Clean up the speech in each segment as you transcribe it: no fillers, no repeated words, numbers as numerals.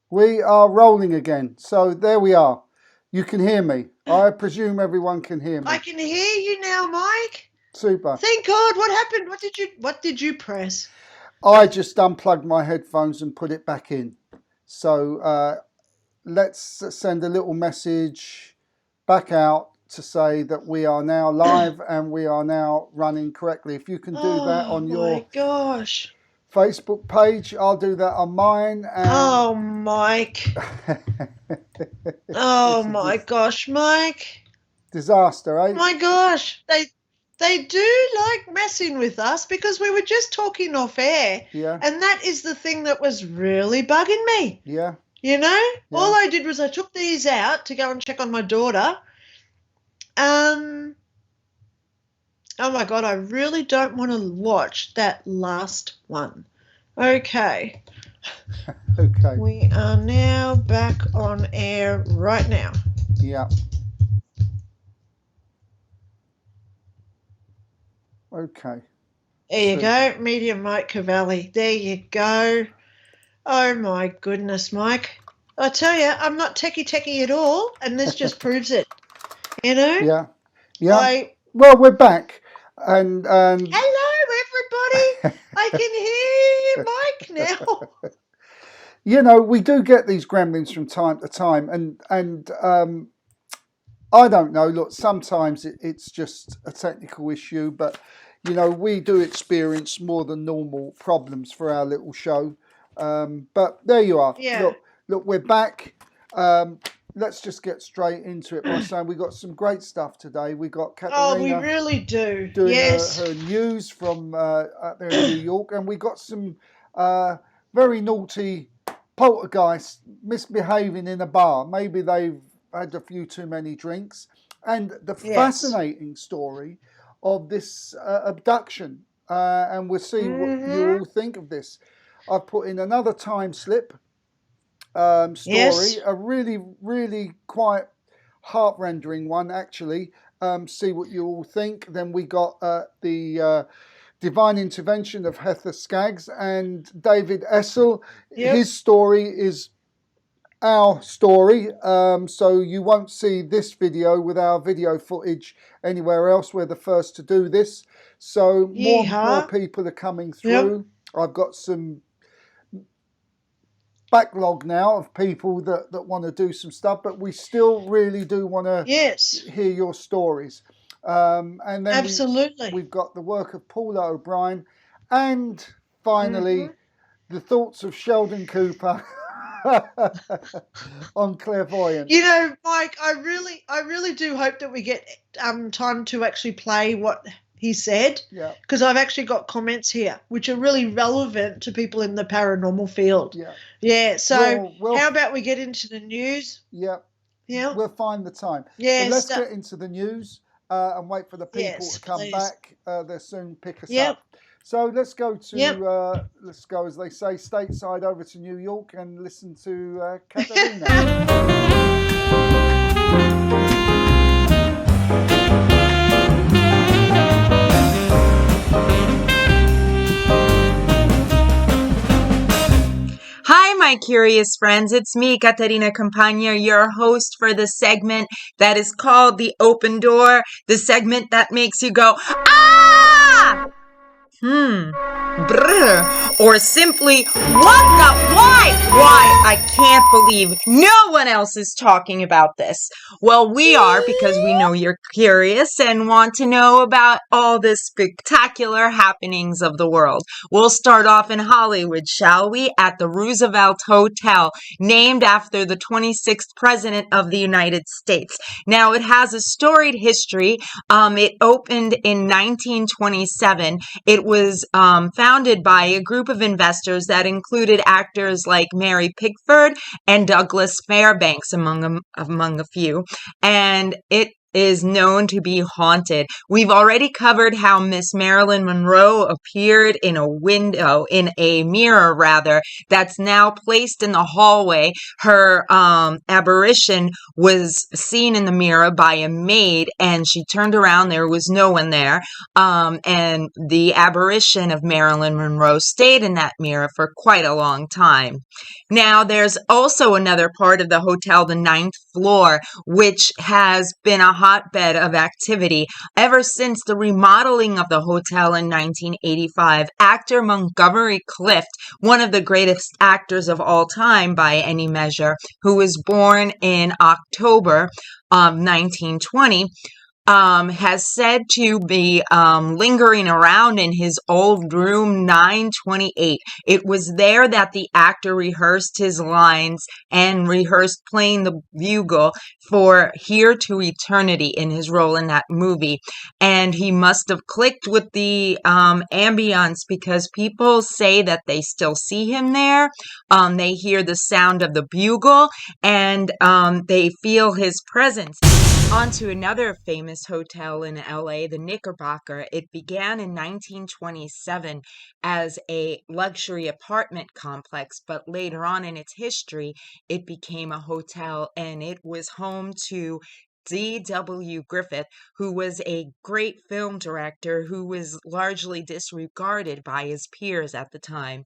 We are rolling again. So there we are. You can hear me. I presume everyone can hear me. I can hear you now, Mike. Super. Thank God. What happened? What did you press? I just unplugged my headphones and put it back in. So let's send a little message back out to say that we are now live and we are now running correctly. If you can do that on your gosh. Facebook page, I'll do that on mine. And oh, Mike. Oh, my gosh, Mike. Disaster, eh? My gosh. They do like messing with us because we were just talking off air. Yeah. And that is the thing that was really bugging me. Yeah. You know? Yeah. All I did was I took these out to go and check on my daughter. Oh, my God, I really don't want to watch that last one. Okay. Okay. We are now back on air right now. Yeah. Okay. There you go, Medium Mike Cavalli. There you go. Oh, my goodness, Mike. I tell you, I'm not techie at all, and this just proves it. You know? Yeah. Yeah. Well, we're back. And hello, everybody. I can hear Mike now. You know, we do get these gremlins from time to time, and I don't know. Look, sometimes it's just a technical issue, but you know, we do experience more than normal problems for our little show. But there you are. Yeah. Look, we're back. Let's just get straight into it by saying we got some great stuff today. We got Caterina. Oh, we really do. Doing yes. her news from out there in New York, and we got some very naughty poltergeists misbehaving in a bar. Maybe they've had a few too many drinks, and the fascinating story of this abduction. And we'll see what you all think of this. I've put in another time slip. Story, a really quite heart-rendering one, actually. See what you all think. Then we got the divine intervention of Heather Scaggs and David Essels. His story is our story, so you won't see this video with our video footage anywhere else. We're the first to do this, so more people are coming through. I've got some backlog now of people that want to do some stuff, but we still really do want to hear your stories. And then absolutely, we've got the work of Paula O'Brien, and finally the thoughts of Sheldon Cooper on clairvoyance. You know, Mike, I really do hope that we get time to actually play what he said, because I've actually got comments here which are really relevant to people in the paranormal field. So how about we get into the news? We'll find the time. So let's get into the news and wait for the people to come back. They'll soon pick us up. So let's go to let's go, as they say, stateside over to New York and listen to Caterina. Hi, my curious friends. It's me, Caterina Campagna, your host for the segment that is called The Open Door, the segment that makes you go, ah! Brr, or simply, why? I can't believe no one else is talking about this. Well, we are, because we know you're curious and want to know about all the spectacular happenings of the world. We'll start off in Hollywood, shall we? At the Roosevelt Hotel, named after the 26th president of the United States. Now, it has a storied history. It opened in 1927. It was founded by a group of investors that included actors like Mary Pickford and Douglas Fairbanks, among a few. And it is known to be haunted. We've already covered how Miss Marilyn Monroe appeared in a mirror rather, that's now placed in the hallway. Her apparition was seen in the mirror by a maid, and she turned around, there was no one there. And the apparition of Marilyn Monroe stayed in that mirror for quite a long time. Now, there's also another part of the hotel, the 9th floor, which has been a hotbed of activity ever since the remodeling of the hotel in 1985. Actor Montgomery Clift, one of the greatest actors of all time by any measure, who was born in October of 1920, has said to be lingering around in his old room 928. It was there that the actor rehearsed his lines and rehearsed playing the bugle for Here to Eternity in his role in that movie. And he must have clicked with the ambience, because people say that they still see him there. They hear the sound of the bugle, and they feel his presence. On to another famous hotel in LA, the Knickerbocker. It began in 1927 as a luxury apartment complex, but later on in its history, it became a hotel, and it was home to D.W. Griffith, who was a great film director who was largely disregarded by his peers at the time.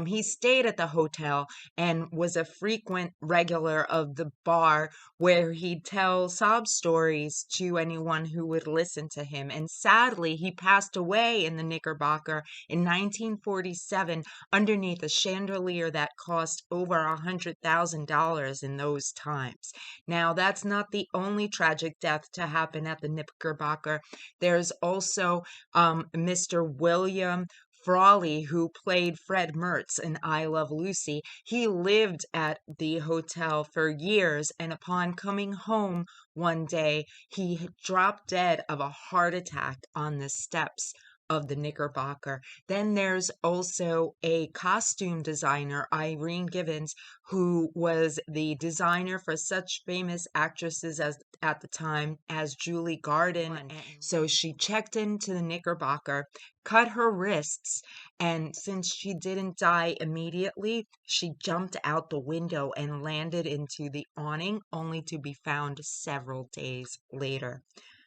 He stayed at the hotel and was a frequent regular of the bar, where he'd tell sob stories to anyone who would listen to him. And sadly, he passed away in the Knickerbocker in 1947 underneath a chandelier that cost over $100,000 in those times. Now, that's not the only tragic death to happen at the Knickerbocker. There's also Mr. William Frawley, who played Fred Mertz in I Love Lucy. He lived at the hotel for years, and upon coming home one day, he dropped dead of a heart attack on the steps of the Knickerbocker. Then there's also a costume designer, Irene Gibbons, who was the designer for such famous actresses as at the time as Julie Garden. So she checked into the Knickerbocker, cut her wrists, and since she didn't die immediately, she jumped out the window and landed into the awning, only to be found several days later.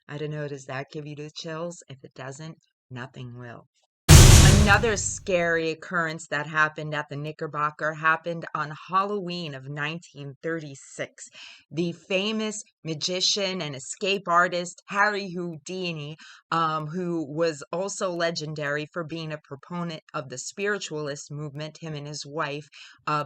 I don't know, does that give you the chills? If it doesn't, nothing will. Another scary occurrence that happened at the Knickerbocker happened on Halloween of 1936. The famous magician and escape artist Harry Houdini, who was also legendary for being a proponent of the spiritualist movement, him and his wife,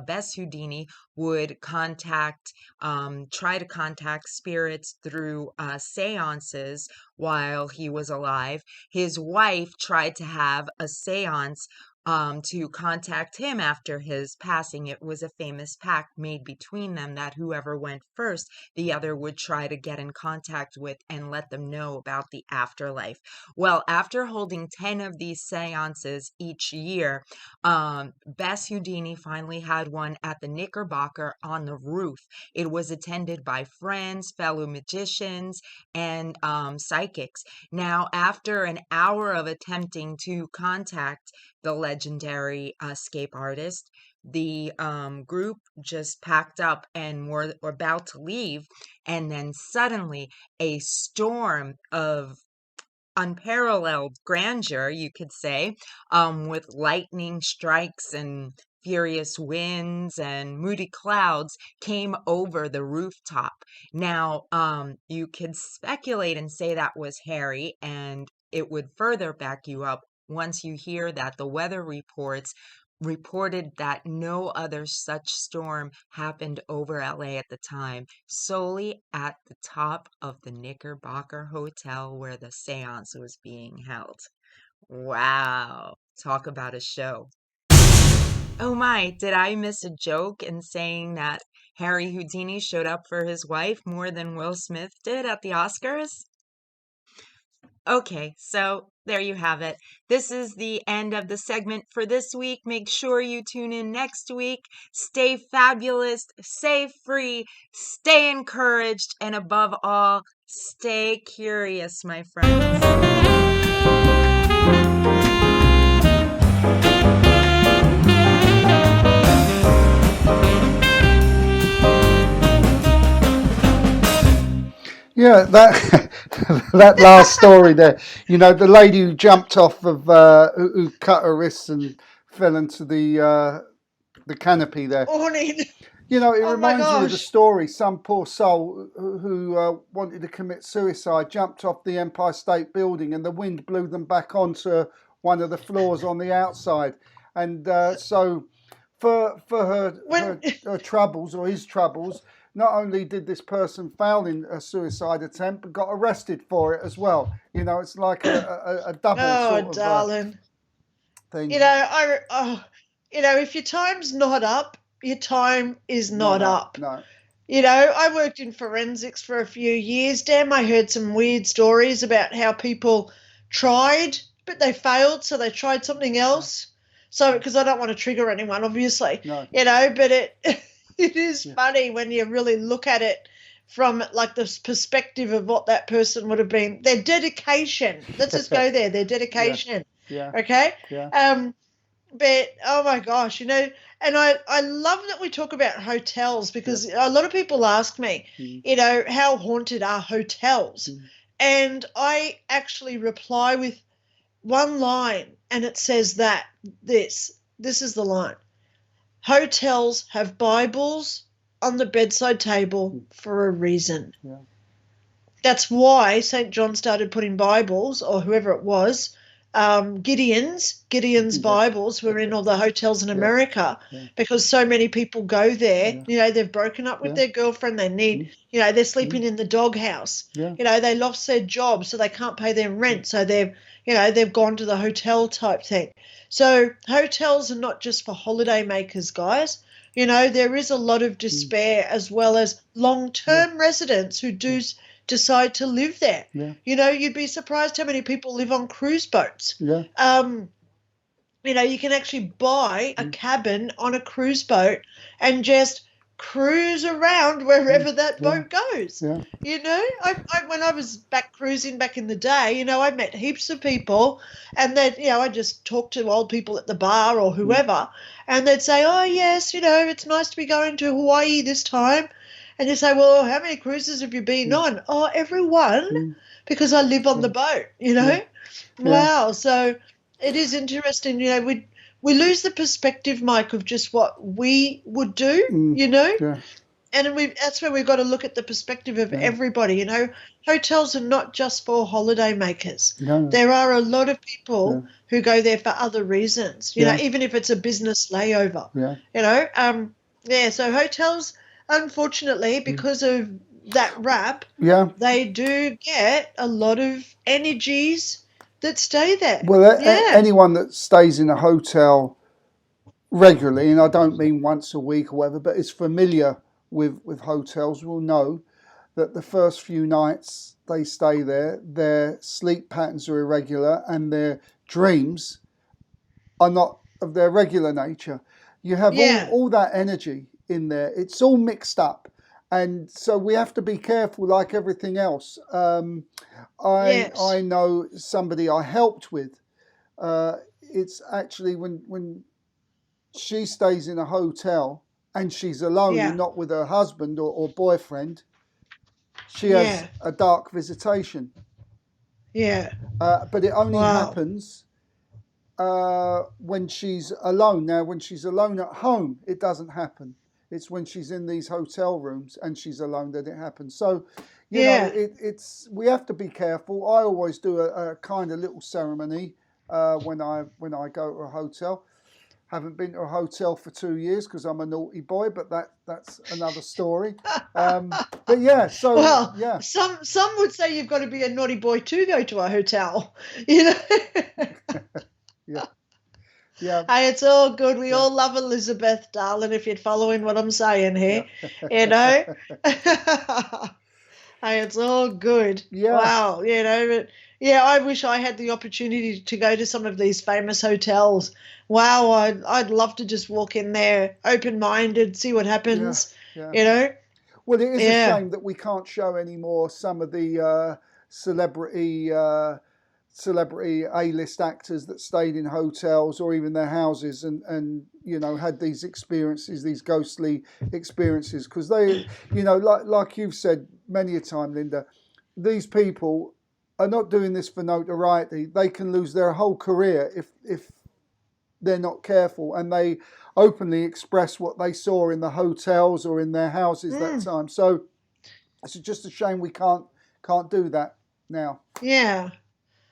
Bess Houdini, would try to contact spirits through seances while he was alive. His wife tried to have a seance to contact him after his passing. It was a famous pact made between them that whoever went first, the other would try to get in contact with and let them know about the afterlife. Well, after holding 10 of these seances each year, Bess Houdini finally had one at the Knickerbocker on the roof. It was attended by friends, fellow magicians, and psychics. Now, after an hour of attempting to contact the legendary escape artist, the group just packed up and were about to leave, and then suddenly a storm of unparalleled grandeur, you could say, with lightning strikes and furious winds and moody clouds came over the rooftop. Now, you could speculate and say that was Harry, and it would further back you up once you hear that the weather reports reported that no other such storm happened over LA at the time, solely at the top of the Knickerbocker Hotel where the seance was being held. Wow, talk about a show. Oh my, did I miss a joke in saying that Harry Houdini showed up for his wife more than Will Smith did at the Oscars? Okay, so there you have it. This is the end of the segment for this week. Make sure you tune in next week. Stay fabulous, stay free, stay encouraged, and above all, Stay curious, my friends. Yeah, that that last story there. You know, the lady who jumped off of who cut her wrists and fell into the canopy there. Awning. You know, it Oh my reminds me of the gosh. story. Some poor soul who wanted to commit suicide jumped off the Empire State Building, and the wind blew them back onto one of the floors on the outside. And so, for her troubles or his troubles, not only did this person fail in a suicide attempt, but got arrested for it as well. You know, it's like a double sort of darling. thing. You know, if your time's not up, your time is not up. No. You know, I worked in forensics for a few years. Damn, I heard some weird stories about how people tried, but they failed, so they tried something else. So, because I don't want to trigger anyone, obviously. No. You know, but it is funny when you really look at it from like the perspective of what that person would have been. Their dedication. Let's just go there. Their dedication. Yeah. Okay? Yeah. But, oh, my gosh, you know, and I love that we talk about hotels because a lot of people ask me, you know, how haunted are hotels? And I actually reply with one line, and it says this is the line. Hotels have Bibles on the bedside table for a reason. Yeah. That's why St. John started putting Bibles, or whoever it was, Gideon's Bibles were in all the hotels in America because so many people go there. You know, they've broken up with their girlfriend. They need, you know, they're sleeping in the doghouse. You know, they lost their job, so they can't pay their rent. So they've gone to the hotel type thing. So hotels are not just for holiday makers, guys. You know, there is a lot of despair as well as long-term residents who do decide to live there. You know, you'd be surprised how many people live on cruise boats. You know, you can actually buy a cabin on a cruise boat and just cruise around wherever that boat goes. You know, I when I was back cruising back in the day, you know, I met heaps of people, and then, you know, I just talked to old people at the bar or whoever, and they'd say, oh yes, you know, it's nice to be going to Hawaii this time. And you say, well, how many cruises have you been on? Oh, every one, because I live on the boat, you know. Wow. So it is interesting, you know, we lose the perspective, Mike, of just what we would do, you know. And that's where we've got to look at the perspective of everybody, you know. Hotels are not just for holiday makers. There are a lot of people who go there for other reasons, you know, even if it's a business layover, you know. So hotels, unfortunately, because of that rap, they do get a lot of energies that stay there. Well, anyone that stays in a hotel regularly, and I don't mean once a week or whatever, but is familiar with hotels will know that the first few nights they stay there, their sleep patterns are irregular and their dreams are not of their regular nature. You have all that energy in there. It's all mixed up. And so we have to be careful, like everything else. I know somebody I helped with. It's actually when she stays in a hotel and she's alone and not with her husband or boyfriend, she has a dark visitation. But it only happens when she's alone. Now, when she's alone at home, it doesn't happen. It's when she's in these hotel rooms and she's alone that it happens. So, you know, it's we have to be careful. I always do a kind of little ceremony when I go to a hotel. Haven't been to a hotel for 2 years because I'm a naughty boy, but that's another story. But yeah, so some would say you've got to be a naughty boy to go to a hotel. You know. Hey, it's all good. We all love Elizabeth, darling, if you're following what I'm saying here. You know? Hey, it's all good. Wow. You know, but I wish I had the opportunity to go to some of these famous hotels. Wow, I'd love to just walk in there open-minded, see what happens, you know? Well, it is a shame that we can't show anymore some of the celebrity A-list actors that stayed in hotels or even their houses and had these experiences, these ghostly experiences, because they, like you've said many a time, Linda, these people are not doing this for notoriety. They can lose their whole career if they're not careful, and they openly express what they saw in the hotels or in their houses that time. So it's just a shame we can't do that now. Yeah.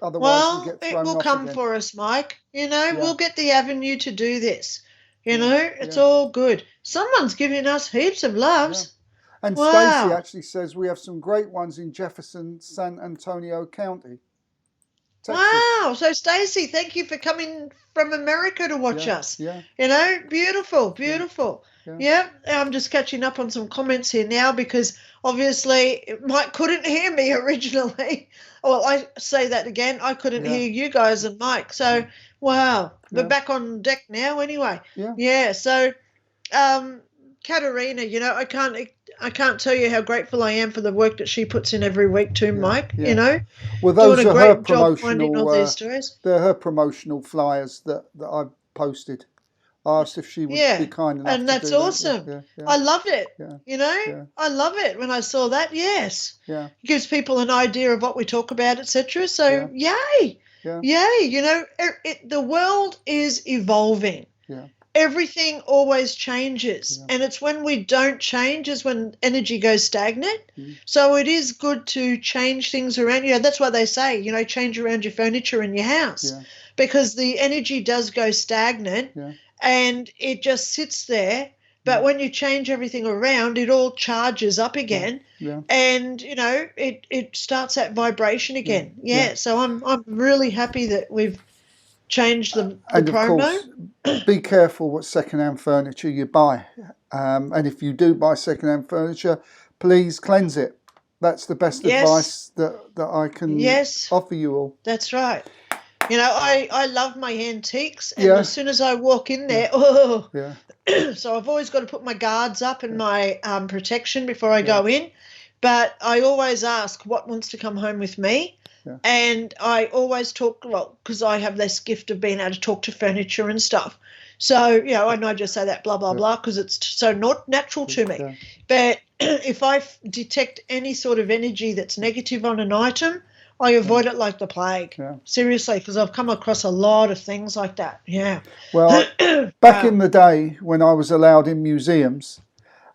Otherwise we get thrown it will off come again. for us, Mike. We'll get the avenue to do this. It's all good. Someone's giving us heaps of loves. Yeah. And Stacey actually says we have some great ones in Jefferson, San Antonio County, Texas. Wow. So, Stacey, thank you for coming from America to watch us. Yeah. Beautiful. Yeah. I'm just catching up on some comments here now because obviously Mike couldn't hear me originally. Well, I say that again. I couldn't hear you guys and Mike. So, wow. We're back on deck now anyway. Yeah. So, Caterina, I can't tell you how grateful I am for the work that she puts in every week too, Mike. Well, those doing are a her great job finding all these promotional. stories. They're her promotional flyers that I posted. I asked if she would be kind enough. And that's to do awesome. That. Yeah. I love it. Yeah. I love it when I saw that. Yes. Yeah. It gives people an idea of what we talk about, etc. So yay. Yeah. Yay. The world is evolving. Yeah. Everything always changes, and it's when we don't change is when energy goes stagnant. So it is good to change things around. That's why they say, change around your furniture in your house, because the energy does go stagnant and it just sits there. But when you change everything around, it all charges up again, and it starts that vibration again. So I'm really happy that we've changed the and promo. Of course, be careful what second-hand furniture you buy. And if you do buy second-hand furniture, please cleanse it. That's the best advice that I can offer you all. That's right. I love my antiques, and as soon as I walk in there, so I've always got to put my guards up and my protection before I go in. But I always ask what wants to come home with me. Yeah. And I always talk, because I have this gift of being able to talk to furniture and stuff. So, and I just say that blah, blah, blah, because it's so not natural to me. Yeah. But if I detect any sort of energy that's negative on an item, I avoid it like the plague. Yeah. Seriously, because I've come across a lot of things like that. Yeah. Well, back in the day when I was allowed in museums,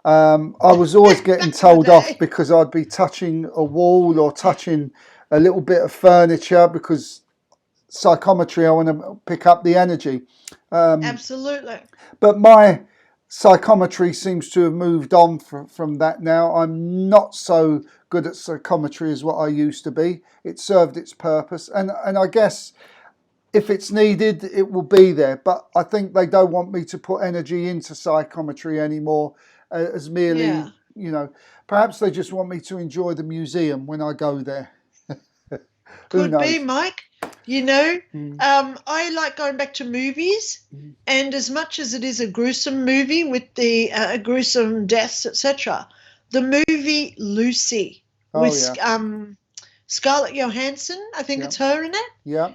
I was always getting told off because I'd be touching a wall or touching a little bit of furniture, because psychometry, I want to pick up the energy. Absolutely. But my psychometry seems to have moved on from that now. I'm not so good at psychometry as what I used to be. It served its purpose. And I guess if it's needed, it will be there. But I think they don't want me to put energy into psychometry anymore as merely, perhaps they just want me to enjoy the museum when I go there. Could be, Mike. I like going back to movies, and as much as it is a gruesome movie with the gruesome deaths, etc., the movie Lucy with Scarlett Johansson, I think it's her in it. Yeah.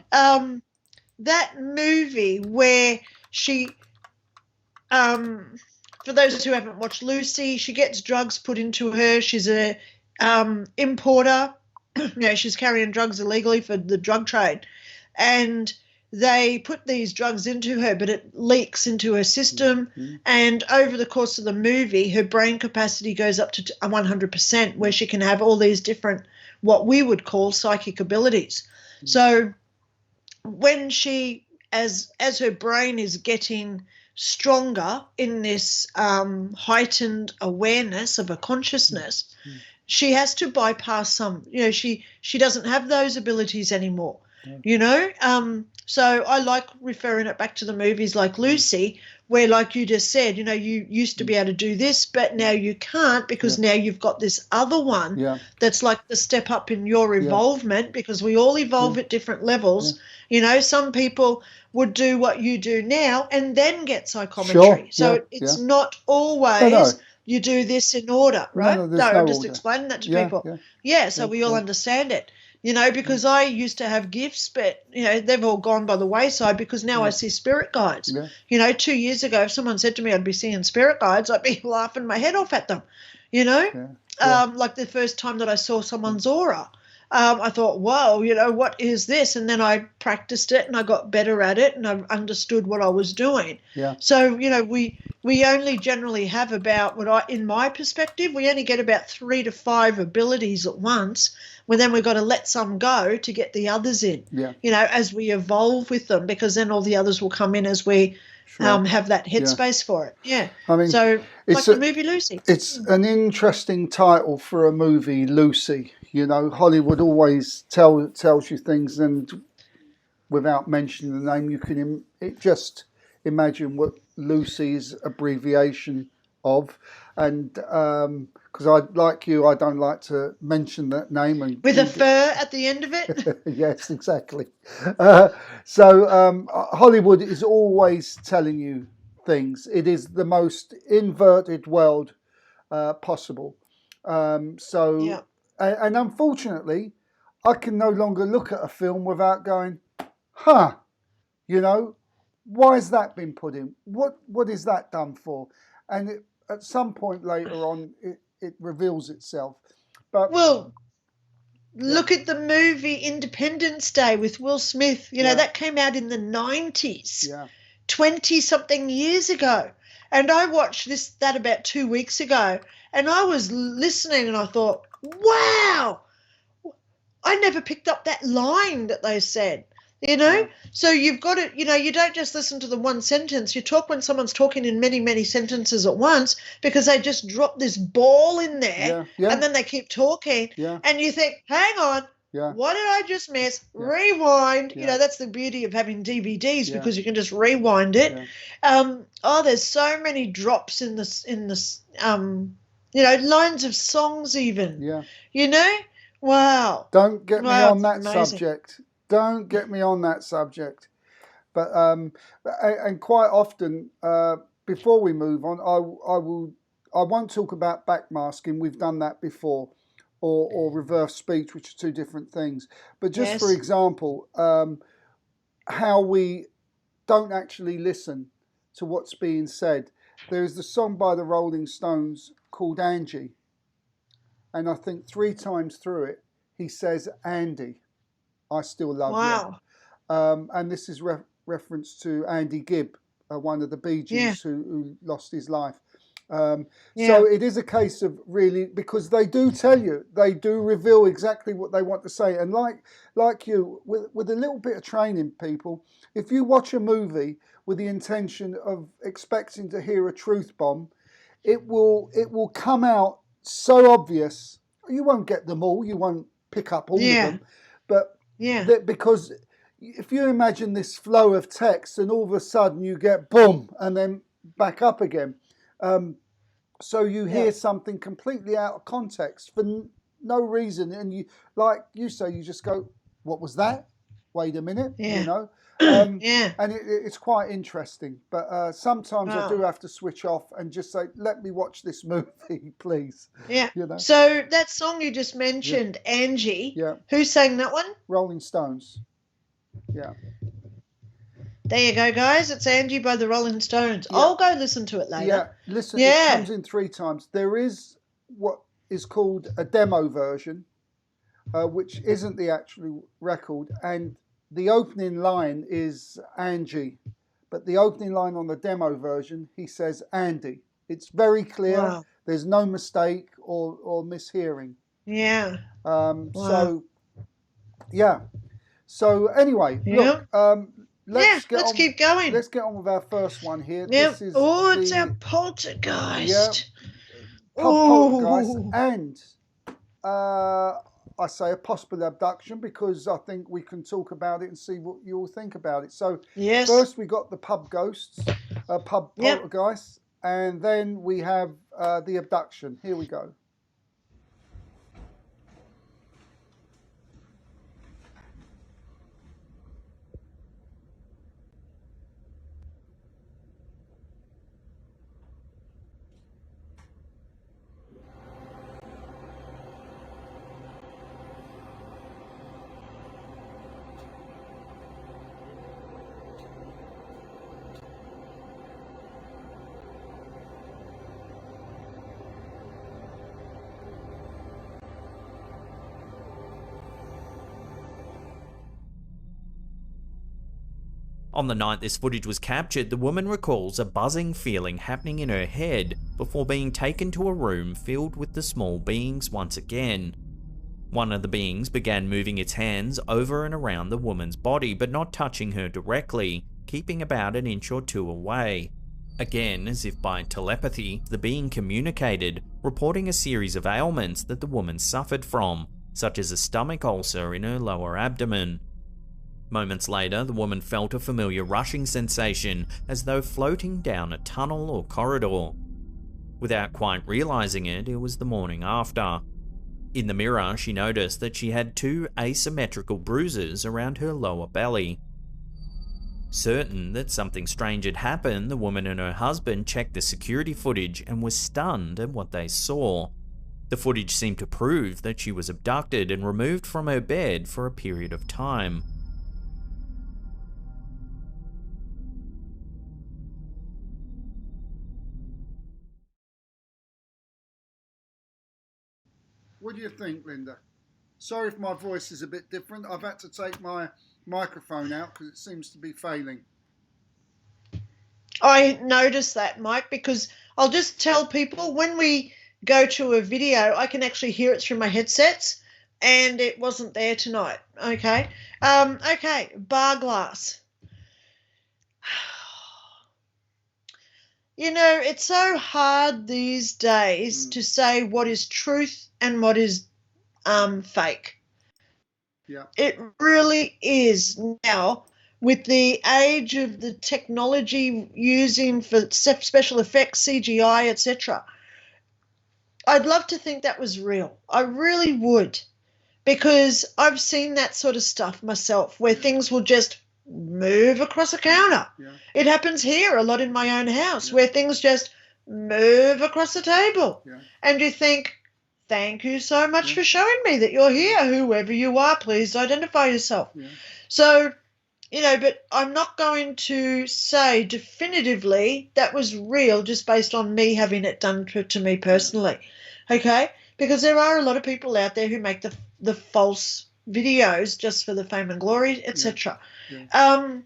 That movie where she, for those who haven't watched Lucy, she gets drugs put into her. She's a importer. She's carrying drugs illegally for the drug trade, and they put these drugs into her, but it leaks into her system, and over the course of the movie, her brain capacity goes up to 100%, where she can have all these different, what we would call psychic abilities. So when she, as her brain is getting stronger in this heightened awareness of a consciousness, she has to bypass some, she doesn't have those abilities anymore, so I like referring it back to the movies like Lucy, where, like you just said, you used to be able to do this, but now you can't, because now you've got this other one that's like the step up in your evolvement, because we all evolve at different levels. Some people would do what you do now and then get psychometry. So it's not always you do this in order, right? No, there's no I'm just order. explaining that to people. So we all understand it. Because I used to have gifts, but, they've all gone by the wayside because now I see spirit guides. 2 years ago, if someone said to me I'd be seeing spirit guides, I'd be laughing my head off at them, like the first time that I saw someone's aura. I thought, whoa, what is this? And then I practiced it and I got better at it and I understood what I was doing. Yeah. So, we only generally have about, in my perspective, we only get about 3 to 5 abilities at once. Well, then we've got to let some go to get the others in, as we evolve with them, because then all the others will come in as we have that headspace for it. Yeah. I mean, so like the movie Lucy. It's an interesting title for a movie, Lucy. Hollywood always tells you things, and without mentioning the name, you can just imagine what Lucy's abbreviation of. And because I don't like to mention that name. And with a fur at the end of it? Yes, exactly. So Hollywood is always telling you things. It is the most inverted world possible. And unfortunately, I can no longer look at a film without going, why has that been put in? What is that done for? And at some point later on, it reveals itself. But look at the movie Independence Day with Will Smith. That came out in the 90s, 20-something years ago. And I watched that about 2 weeks ago, and I was listening and I thought, wow, I never picked up that line that they said. So you've got to, you don't just listen to the one sentence. You talk when someone's talking in many, many sentences at once, because they just drop this ball in there and then they keep talking and you think, hang on, what did I just miss? Rewind. That's the beauty of having DVDs because you can just rewind it. There's so many drops in this, lines of songs even, wow. Don't get me on that subject. Don't get me on that subject. But and quite often, before we move on, I won't talk about backmasking. We've done that before, or reverse speech, which are two different things. But just for example, how we don't actually listen to what's being said. There is the song by the Rolling Stones called Angie, and I think 3 times through it he says Andy. I still love you. And this is reference to Andy Gibb, one of the Bee Gees who lost his life. So it is a case of really, because they do tell you, they do reveal exactly what they want to say. And like you, with a little bit of training, people, if you watch a movie with the intention of expecting to hear a truth bomb, it will come out so obvious. You won't get them all. You won't pick up all of them. But because if you imagine this flow of text and all of a sudden you get boom and then back up again. So you hear something completely out of context for no reason. And you, like you say, you just go, what was that? Wait a minute, And it's quite interesting. But sometimes I do have to switch off and just say, let me watch this movie, please. Yeah. So that song you just mentioned, Angie, who sang that one? Rolling Stones. Yeah. There you go, guys. It's Angie by the Rolling Stones. I'll go listen to it later. Yeah, listen, it comes in 3 times. There is what is called a demo version, which isn't the actual record, and the opening line is Angie, but the opening line on the demo version, he says Andy. It's very clear. Wow. There's no mistake or mishearing. Yeah. So anyway, look, let's keep going. Let's get on with our first one here. Yep. It's our poltergeist. Poltergeist, and I say a possible abduction because I think we can talk about it and see what you all think about it. So first we got the pub ghosts, pub poltergeist, and then we have the abduction. Here we go. On the night this footage was captured, the woman recalls a buzzing feeling happening in her head before being taken to a room filled with the small beings once again. One of the beings began moving its hands over and around the woman's body, but not touching her directly, keeping about an inch or two away. Again, as if by telepathy, the being communicated, reporting a series of ailments that the woman suffered from, such as a stomach ulcer in her lower abdomen. Moments later, the woman felt a familiar rushing sensation, as though floating down a tunnel or corridor. Without quite realizing it, it was the morning after. In the mirror, she noticed that she had 2 asymmetrical bruises around her lower belly. Certain that something strange had happened, the woman and her husband checked the security footage and were stunned at what they saw. The footage seemed to prove that she was abducted and removed from her bed for a period of time. What do you think, Linda? Sorry if my voice is a bit different. I've had to take my microphone out because it seems to be failing. I noticed that, Mike, because I'll just tell people when we go to a video, I can actually hear it through my headsets, and it wasn't there tonight. Okay. Okay, bar glass. You know, it's so hard these days to say what is truth and what is fake. Yeah. It really is now, with the age of the technology using for special effects, CGI, etc. I'd love to think that was real. I really would, because I've seen that sort of stuff myself where things will just move across a counter. Yeah. It happens here a lot in my own house where things just move across the table. Yeah. And you think, thank you so much for showing me that you're here. Whoever you are, please identify yourself. Yeah. So, you know, but I'm not going to say definitively that was real just based on me having it done to me personally, okay? Because there are a lot of people out there who make the false videos just for the fame and glory, etc. Yeah.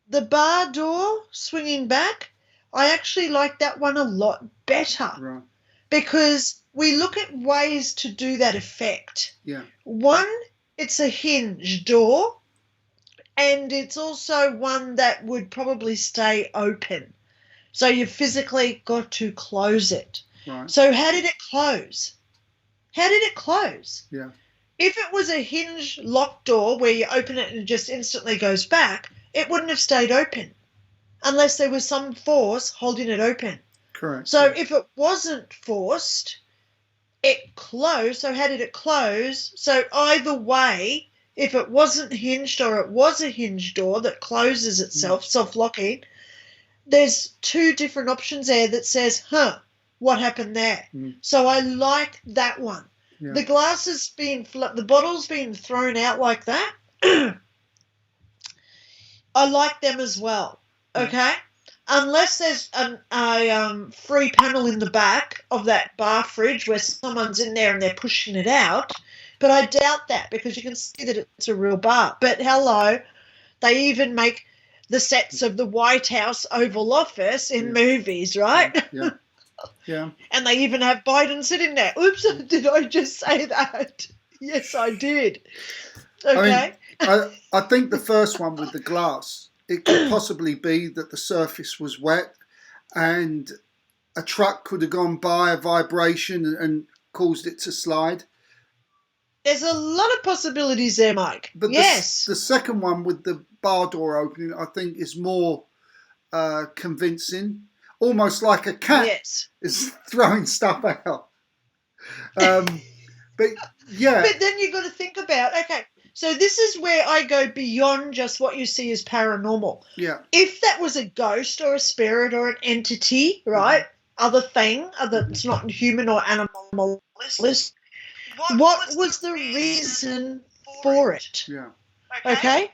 The bar door swinging back, I actually like that one a lot better. Right. Because we look at ways to do that effect. Yeah. One, it's a hinge door, and it's also one that would probably stay open. So you physically got to close it. Right. So how did it close? How did it close? Yeah. If it was a hinge locked door where you open it and it just instantly goes back, it wouldn't have stayed open unless there was some force holding it open. Correct. So if it wasn't forced, it closed. So how did it close? So either way, if it wasn't hinged or it was a hinge door that closes itself, self-locking, there's 2 different options there that says, what happened there? So I like that one. Yeah. The glasses the bottles being thrown out like that, I like them as well, okay? Unless there's a free panel in the back of that bar fridge where someone's in there and they're pushing it out, but I doubt that because you can see that it's a real bar. But hello, they even make the sets of the White House Oval Office in movies, right? Yeah. Yeah. And they even have Biden sitting there. Oops, did I just say that? Yes, I did. Okay. I think the first one with the glass, it could possibly be that the surface was wet and a truck could have gone by, a vibration, and caused it to slide. There's a lot of possibilities there, Mike. But yes. The second one with the bar door opening, I think, is more convincing. Almost like a cat is throwing stuff out. But yeah. But then you've got to think about, okay, so this is where I go beyond just what you see as paranormal. Yeah. If that was a ghost or a spirit or an entity, right, other thing, it's not human or animal, what was the reason for it? Yeah. Okay?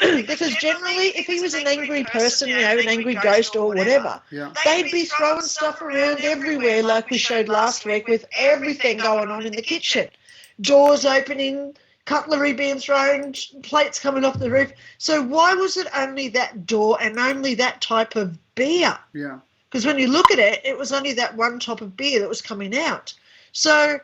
Because generally, if he was an angry person, you know, an angry ghost or whatever, they'd be throwing stuff around everywhere like we showed last week with everything going on in the kitchen. Doors opening, cutlery being thrown, plates coming off the roof. So why was it only that door and only that type of beer? Yeah. Because when you look at it, it was only that one type of beer that was coming out. So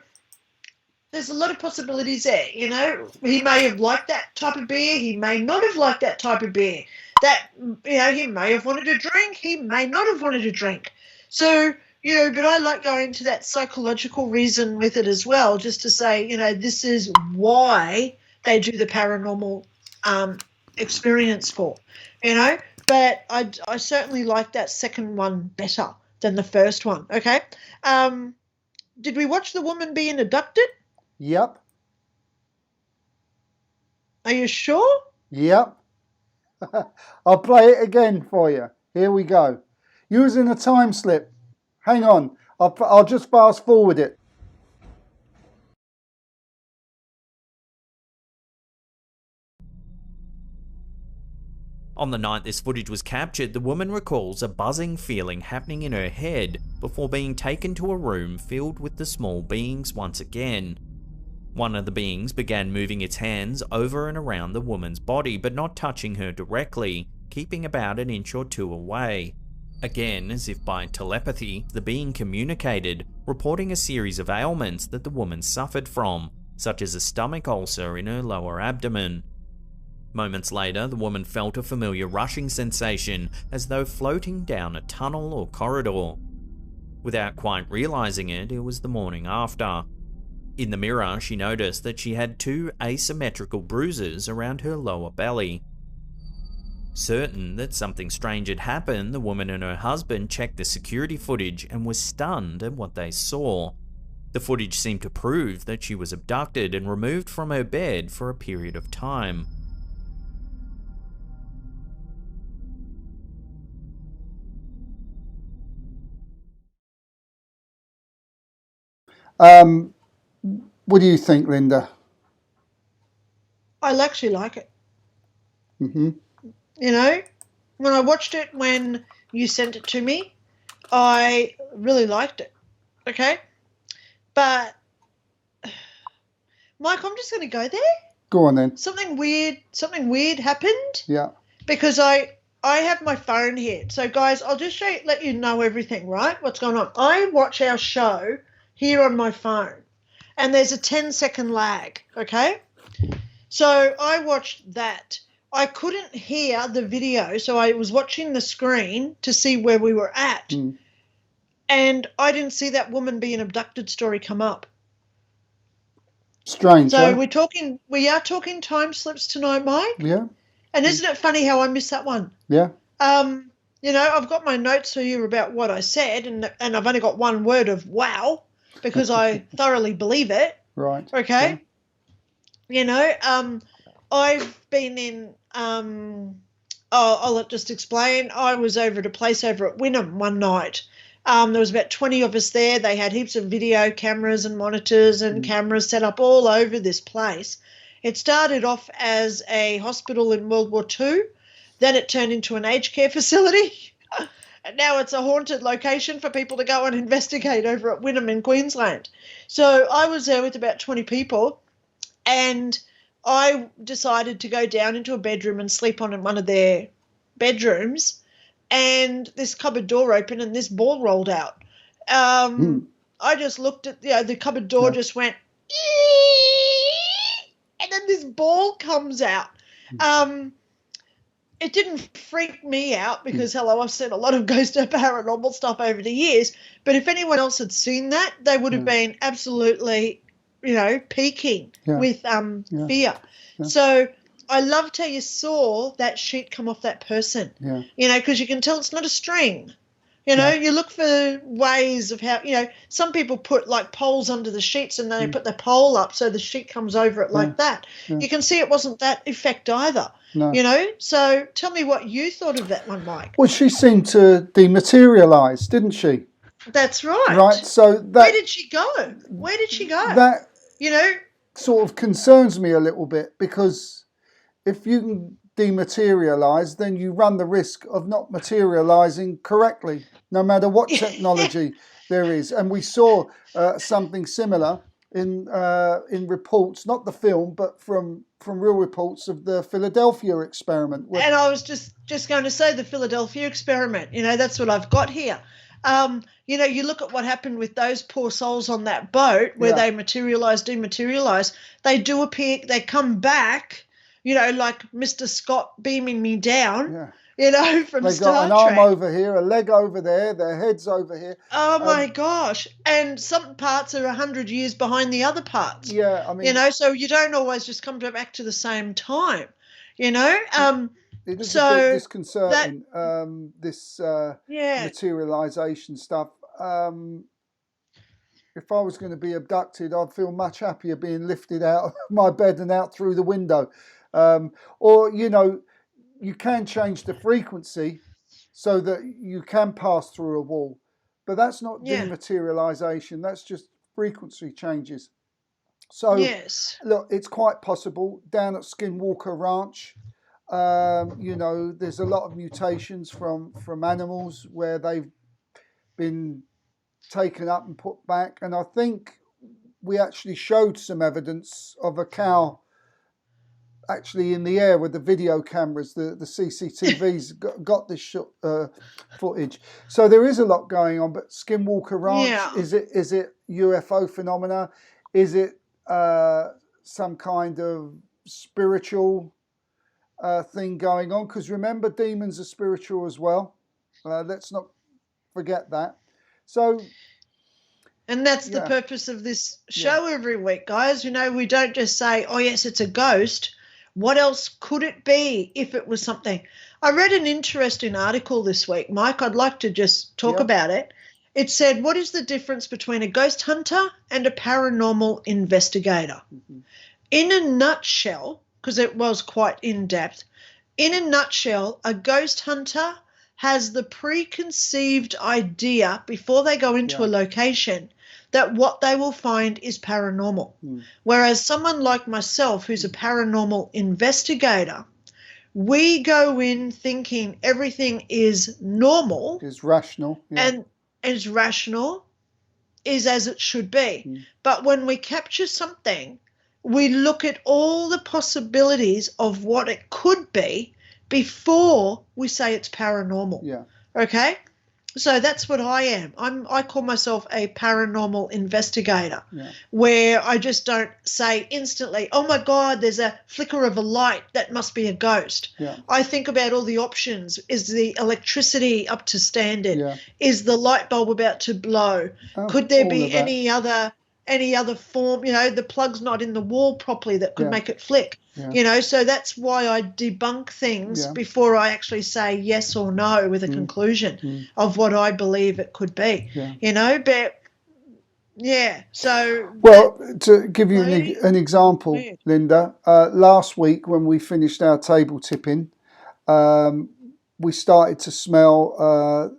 there's a lot of possibilities there, you know. He may have liked that type of beer. He may not have liked that type of beer. That, you know, he may have wanted a drink. He may not have wanted a drink. So, you know, but I like going to that psychological reason with it as well, just to say, you know, this is why they do the paranormal experience for, you know. But I certainly like that second one better than the first one, okay? Did we watch the woman being abducted? Yep. Are you sure? Yep. I'll play it again for you. Here we go. Using a time slip. Hang on. I'll just fast forward it. On the night this footage was captured, the woman recalls a buzzing feeling happening in her head before being taken to a room filled with the small beings once again. One of the beings began moving its hands over and around the woman's body, but not touching her directly, keeping about an inch or two away. Again, as if by telepathy, the being communicated, reporting a series of ailments that the woman suffered from, such as a stomach ulcer in her lower abdomen. Moments later, the woman felt a familiar rushing sensation, as though floating down a tunnel or corridor. Without quite realizing it, it was the morning after. In the mirror, she noticed that she had 2 asymmetrical bruises around her lower belly. Certain that something strange had happened, the woman and her husband checked the security footage and were stunned at what they saw. The footage seemed to prove that she was abducted and removed from her bed for a period of time. What do you think, Linda? I actually like it. Mm-hmm. You know, when I watched it when you sent it to me, I really liked it. Okay? But, Mike, I'm just going to go there. Go on then. Something weird happened. Yeah. Because I have my phone here. So, guys, I'll just let you know everything, right? What's going on. I watch our show here on my phone, and there's a 10-second lag, okay? So I watched that. I couldn't hear the video, so I was watching the screen to see where we were at. Mm. And I didn't see that woman being abducted story come up. Strange. So huh? we are talking time slips tonight, Mike. Yeah. And isn't it funny how I missed that one? Yeah. You know, I've got my notes for you about what I said, and I've only got one word of wow, because I thoroughly believe it. Right. Okay. Yeah. You know, I've been in, I'll just explain. I was over at a place over at Wynnum one night. There was about 20 of us there. They had heaps of video cameras and monitors and cameras set up all over this place. It started off as a hospital in World War II. Then it turned into an aged care facility. And now it's a haunted location for people to go and investigate over at Wynnum in Queensland. So I was there with about 20 people, and I decided to go down into a bedroom and sleep on in one of their bedrooms, and this cupboard door opened and this ball rolled out. I just looked at, the cupboard door just went, and then this ball comes out. It didn't freak me out because, hello, I've seen a lot of ghost or paranormal stuff over the years. But if anyone else had seen that, they would have been absolutely, peaking with fear. Yeah. So I loved how you saw that sheet come off that person, because you can tell it's not a string. You look for ways of how, some people put like poles under the sheets and then they put the pole up so the sheet comes over it like that. Yeah. You can see it wasn't that effect either. No. So tell me what you thought of that one, Mike. Well, she seemed to dematerialise, didn't she? That's right. Right, so that... Where did she go? That, sort of concerns me a little bit, because if you can dematerialise, then you run the risk of not materialising correctly, no matter what technology there is. And we saw something similar in reports, not the film, but from real reports of the Philadelphia experiment. And I was just going to say the Philadelphia experiment. That's what I've got here. You look at what happened with those poor souls on that boat where they dematerialize. They do appear, they come back, like Mr. Scott beaming me down. Yeah. From They Star got an Trek. arm over here, a leg over there, their head's over here. Oh my gosh! And some parts are 100 years behind the other parts. Yeah, I mean, so you don't always just come back to the same time. It is a bit disconcerting. This materialization stuff. If I was going to be abducted, I'd feel much happier being lifted out of my bed and out through the window, or you can change the frequency so that you can pass through a wall, but that's not dematerialization. That's just frequency changes. So look, it's quite possible down at Skinwalker Ranch. There's a lot of mutations from animals where they've been taken up and put back, and I think we actually showed some evidence of a cow actually in the air with the video cameras. The CCTVs got this footage. So there is a lot going on. But Skinwalker Ranch, is it UFO phenomena? Is it some kind of spiritual thing going on? Because remember, demons are spiritual as well. Let's not forget that. So, and that's the purpose of this show every week, guys. We don't just say, oh yes, it's a ghost. What else could it be if it was something? I read an interesting article this week, Mike. I'd like to just talk about it. It said, what is the difference between a ghost hunter and a paranormal investigator? Mm-hmm. In a nutshell, because it was quite in-depth, in a nutshell, a ghost hunter has the preconceived idea before they go into a location that what they will find is paranormal. Whereas someone like myself, who's a paranormal investigator, we go in thinking everything is normal. Is rational. And is rational, is as it should be. But when we capture something, we look at all the possibilities of what it could be before we say it's paranormal. Yeah. Okay? So that's what I am. I call myself a paranormal investigator, where I just don't say instantly, oh, my God, there's a flicker of a light. That must be a ghost. Yeah. I think about all the options. Is the electricity up to standard? Yeah. Is the light bulb about to blow? Could there be any other form? The plug's not in the wall properly that could make it flick. Yeah. So that's why I debunk things before I actually say yes or no with a conclusion of what I believe it could be. But so. Well, to give you an example, Linda, last week when we finished our table tipping, we started to smell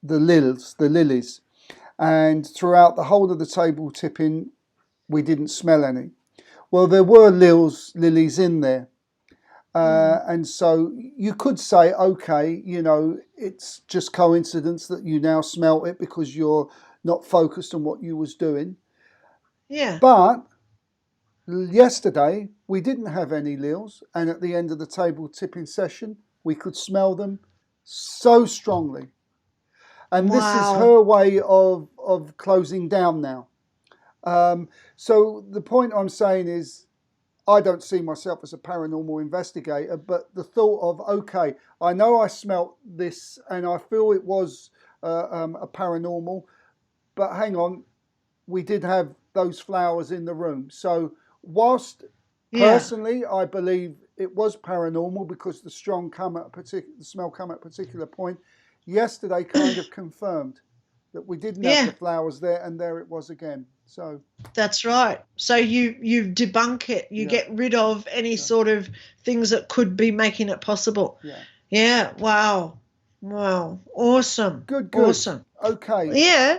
the lilies, and throughout the whole of the table tipping, we didn't smell any. Well, there were lilies in there. And so you could say, okay, it's just coincidence that you now smell it because you're not focused on what you was doing. Yeah. But yesterday, we didn't have any lils. And at the end of the table tipping session, we could smell them so strongly. And this is her way of closing down now. So the point I'm saying is, I don't see myself as a paranormal investigator, but the thought of, okay, I know I smelt this and I feel it was a paranormal, but hang on, we did have those flowers in the room. So whilst personally I believe it was paranormal because the smell come at a particular point, yesterday kind of confirmed that we didn't have the flowers there, and there it was again. So that's right. So you debunk it. You get rid of any sort of things that could be making it possible. Yeah. Wow. Awesome. Good. Awesome. Okay.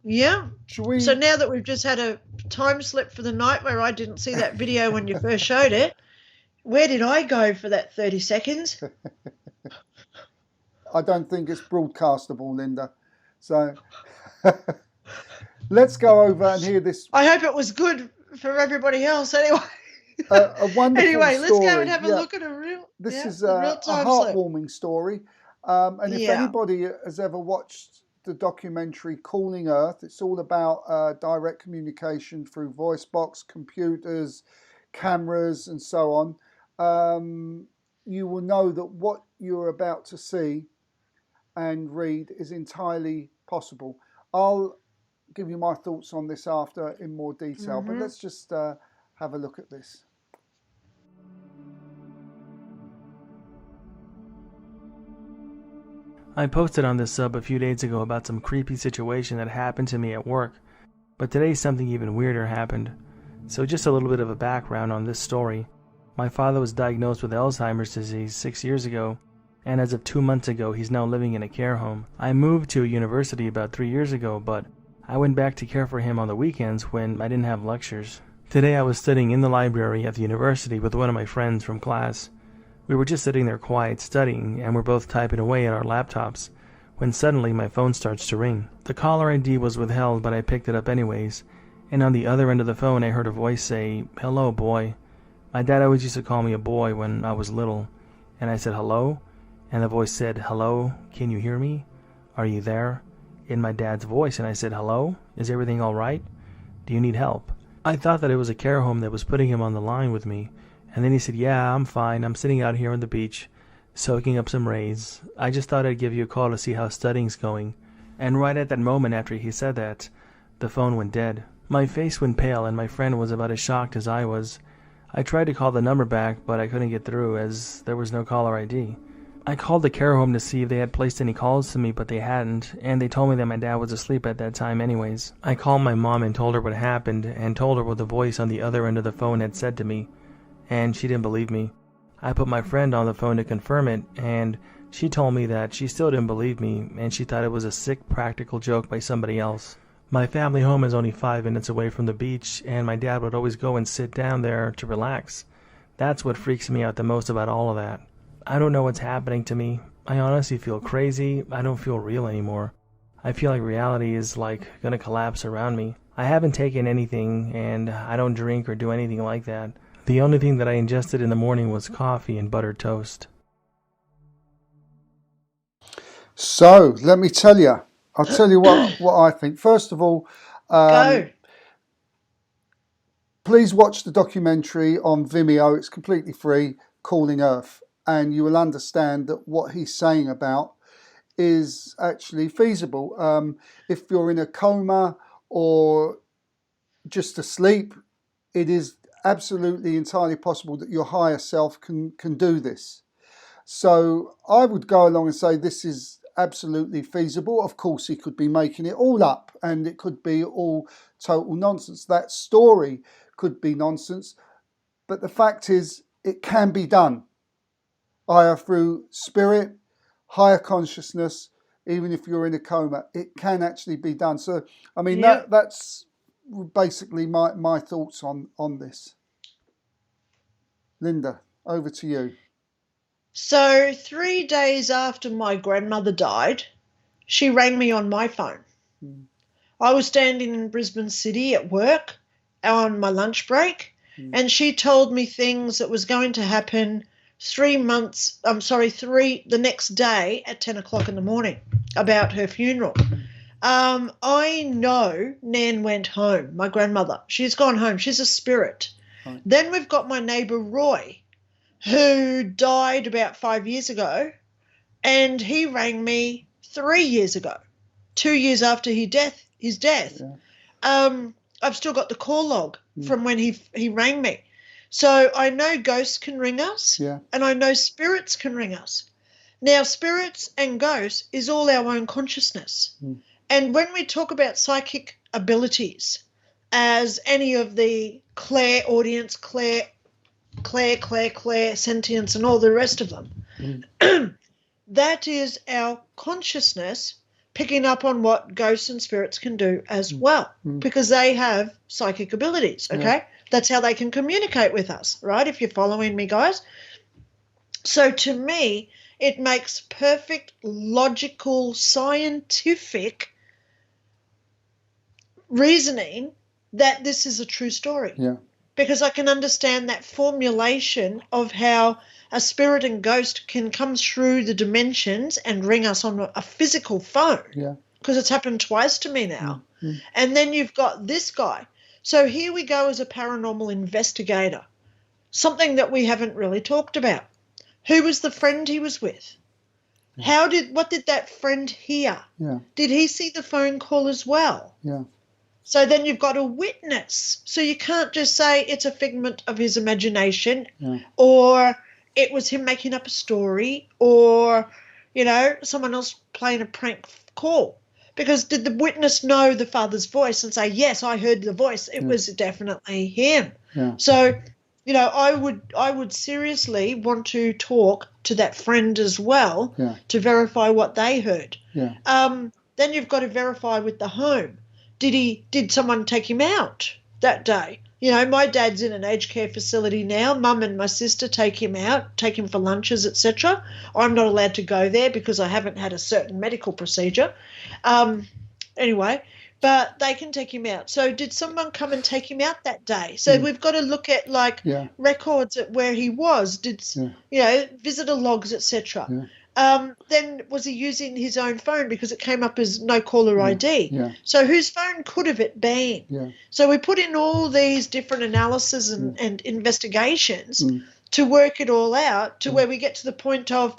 Yeah. Should we? So now that we've just had a time slip for the night where I didn't see that video when you first showed it, where did I go for that 30 seconds? I don't think it's broadcastable, Linda. So let's go over and hear this. I hope it was good for everybody else. Anyway. A wonderful anyway, story. Let's go and have a look at This is a a real-time heartwarming story. And if Yeah. anybody has ever watched the documentary Calling Earth, it's all about direct communication through voice box, computers, cameras, and so on. You will know that what you're about to see and read is entirely possible. I'll give you my thoughts on this after in more detail, but let's just have a look at this. I posted on this sub a few days ago about some creepy situation that happened to me at work, but today something even weirder happened. So just a little bit of a background on this story. My father was diagnosed with Alzheimer's disease 6 years ago, and as of 2 months ago he's now living in a care home. I moved to a university about 3 years ago, but I went back to care for him on the weekends when I didn't have lectures. Today I was studying in the library at the university with one of my friends from class. We were just sitting there quiet studying, and we're both typing away at our laptops, when suddenly my phone starts to ring. The caller ID was withheld, but I picked it up anyways, and on the other end of the phone I heard a voice say, "Hello, boy." My dad always used to call me a boy when I was little, and I said, "Hello?" And the voice said, "Hello, can you hear me? Are you there?" In my dad's voice, and I said, "Hello? Is everything all right? Do you need help?" I thought that it was a care home that was putting him on the line with me. And then he said, "Yeah, I'm fine. I'm sitting out here on the beach, soaking up some rays. I just thought I'd give you a call to see how studying's going." And right at that moment after he said that, the phone went dead. My face went pale, and my friend was about as shocked as I was. I tried to call the number back, but I couldn't get through as there was no caller ID. I called the care home to see if they had placed any calls to me, but they hadn't, and they told me that my dad was asleep at that time anyways. I called my mom and told her what happened, and told her what the voice on the other end of the phone had said to me. And she didn't believe me. I put my friend on the phone to confirm it, and she told me that she still didn't believe me, and she thought it was a sick practical joke by somebody else. My family home is only 5 minutes away from the beach, and my dad would always go and sit down there to relax. That's what freaks me out the most about all of that. I don't know what's happening to me. I honestly feel crazy. I don't feel real anymore. I feel like reality is gonna collapse around me. I haven't taken anything, and I don't drink or do anything like that. The only thing that I ingested in the morning was coffee and buttered toast. So, let me tell you. I'll tell you what I think. First of all, Go. Please watch the documentary on Vimeo. It's completely free, Calling Earth. And you will understand that what he's saying about is actually feasible. If you're in a coma or just asleep, it is absolutely entirely possible that your higher self can do this. So I would go along and say this is absolutely feasible. Of course, he could be making it all up, and it could be all total nonsense. That story could be nonsense, but the fact is it can be done, either through spirit, higher consciousness. Even if you're in a coma, it can actually be done. So I mean, that's basically my thoughts on this. Linda, over to you. So 3 days after my grandmother died, she rang me on my phone. I was standing in Brisbane City at work on my lunch break, and she told me things that was going to happen the next day at 10 o'clock in the morning about her funeral. I know Nan went home, my grandmother. She's gone home. She's a spirit. Right. Then we've got my neighbour Roy, who died about 5 years ago, and he rang me 3 years ago, 2 years after his death. Yeah. I've still got the call log from when he rang me. So I know ghosts can ring us, and I know spirits can ring us. Now, spirits and ghosts is all our own consciousness. And when we talk about psychic abilities, as any of the clairaudience, clairsentience, and all the rest of them, that is our consciousness picking up on what ghosts and spirits can do as well, because they have psychic abilities, okay? Yeah. That's how they can communicate with us, right, if you're following me, guys? So to me, it makes perfect, logical, scientific reasoning that this is a true story. Yeah. Because I can understand that formulation of how a spirit and ghost can come through the dimensions and ring us on a physical phone. Yeah. Because it's happened twice to me now. Mm-hmm. And then you've got this guy. So here we go as a paranormal investigator, something that we haven't really talked about. Who was the friend he was with? Yeah. What did that friend hear? Yeah. Did he see the phone call as well? Yeah. So then you've got a witness. So you can't just say it's a figment of his imagination or it was him making up a story or, someone else playing a prank call. Because did the witness know the father's voice and say, yes, I heard the voice. It was definitely him. Yeah. So, I would seriously want to talk to that friend as well to verify what they heard. Yeah. Then you've got to verify with the home. Did someone take him out that day? My dad's in an aged care facility now. Mum and my sister take him out, take him for lunches, etc. I'm not allowed to go there because I haven't had a certain medical procedure. Anyway, but they can take him out. So did someone come and take him out that day? So we've got to look at records at where he was. Visitor logs, etc. Yeah. Then was he using his own phone because it came up as no caller ID? Yeah. So whose phone could have it been? Yeah. So we put in all these different analyses and investigations to work it all out to where we get to the point of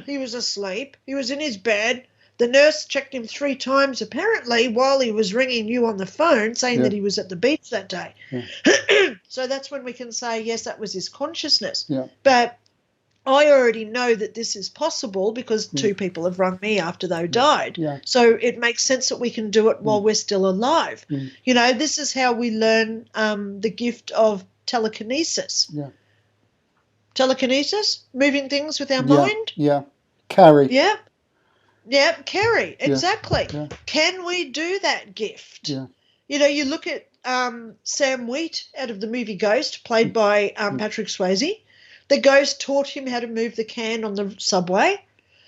he was asleep, he was in his bed, the nurse checked him 3 times apparently while he was ringing you on the phone saying that he was at the beach that day. Yeah. So that's when we can say, yes, that was his consciousness. Yeah. But I already know that this is possible because 2 people have rung me after they died. Yeah. So it makes sense that we can do it while we're still alive. This is how we learn the gift of telekinesis. Yeah. Telekinesis, moving things with our mind. Yeah. Carry. Yeah. Yeah, carry, exactly. Yeah. Can we do that gift? Yeah. You look at Sam Wheat out of the movie Ghost, played by Patrick Swayze. The ghost taught him how to move the can on the subway.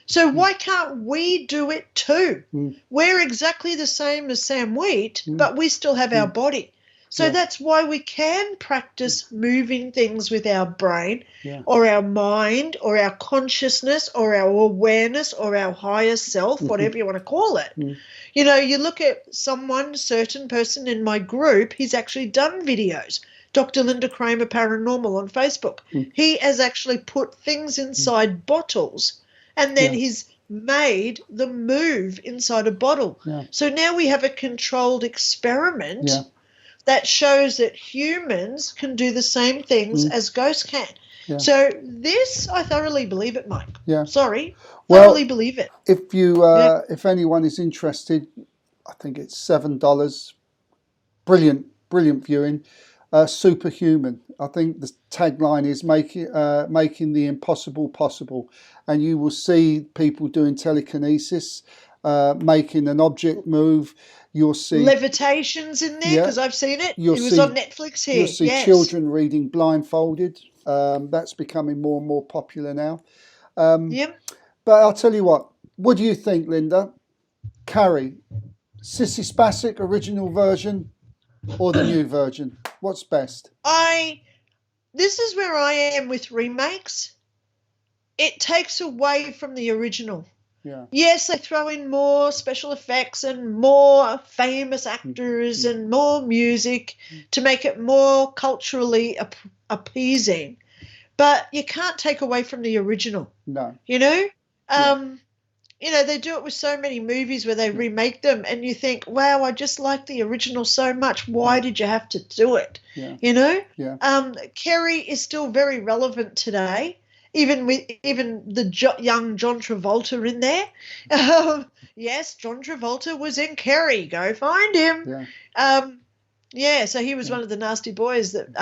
So why can't we do it too? We're exactly the same as Sam Wheat, but we still have our body. So that's why we can practice moving things with our brain or our mind or our consciousness or our awareness or our higher self, whatever you want to call it. You look at certain person in my group, he's actually done videos. Dr. Linda Kramer Paranormal on Facebook. He has actually put things inside bottles and then he's made them move inside a bottle. Yeah. So now we have a controlled experiment that shows that humans can do the same things as ghosts can. Yeah. So this, I thoroughly believe it, Mike. Yeah. Sorry. Thoroughly believe it. If you, if anyone is interested, I think it's $7. Brilliant viewing. Superhuman. I think the tagline is making the impossible possible, and you will see people doing telekinesis, making an object move. You'll see levitations in there because I've seen it. It was on Netflix here. You'll see children reading blindfolded. That's becoming more and more popular now. But I'll tell you what do you think, Linda? Carrie, Sissy Spacek original version or the new version? What's best? This is where I am with remakes. It takes away from the original. Yeah. Yes, they throw in more special effects and more famous actors and more music to make it more culturally appeasing. But you can't take away from the original. No. They do it with so many movies where they remake them and you think, wow, I just like the original so much. Why did you have to do it? Yeah. Yeah. Carrie is still very relevant today, even the young John Travolta in there. Yes, John Travolta was in Carrie. Go find him. Yeah. So he was one of the nasty boys that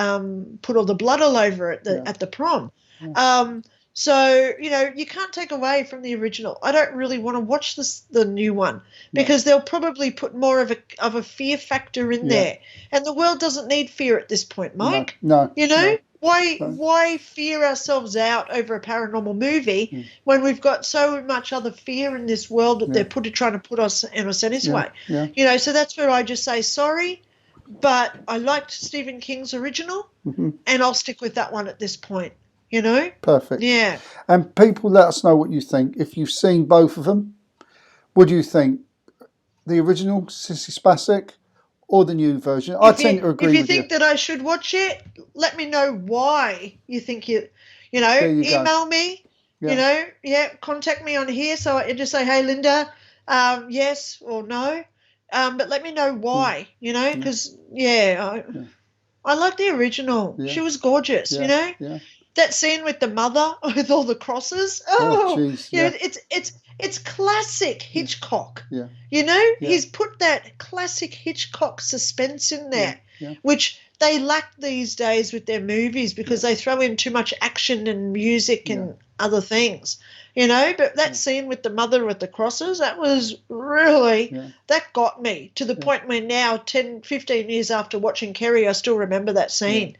put all the blood all over it at the prom. Yeah. So, you can't take away from the original. I don't really want to watch the new one because they'll probably put more of a fear factor in there. And the world doesn't need fear at this point, Mike. No. Why fear ourselves out over a paranormal movie when we've got so much other fear in this world that they're trying to put us in a sense way? Yeah. So that's where I just say, sorry, but I liked Stephen King's original, and I'll stick with that one at this point, you know? Perfect. Yeah. And people, let us know what you think. If you've seen both of them, what do you think? The original, Sissy Spacek, or the new version? I tend to agree with you. If you think that I should watch it, let me know why you think email me, contact me on here. So I just say, hey, Linda, yes or no. But let me know why, because, I like the original. Yeah. She was gorgeous, Yeah. That scene with the mother with all the crosses. It's classic Hitchcock. Yeah. He's put that classic Hitchcock suspense in there, which they lack these days with their movies because they throw in too much action and music and other things, But that scene with the mother with the crosses, that was really, that got me to the point where now, 10, 15 years after watching Kerry, I still remember that scene,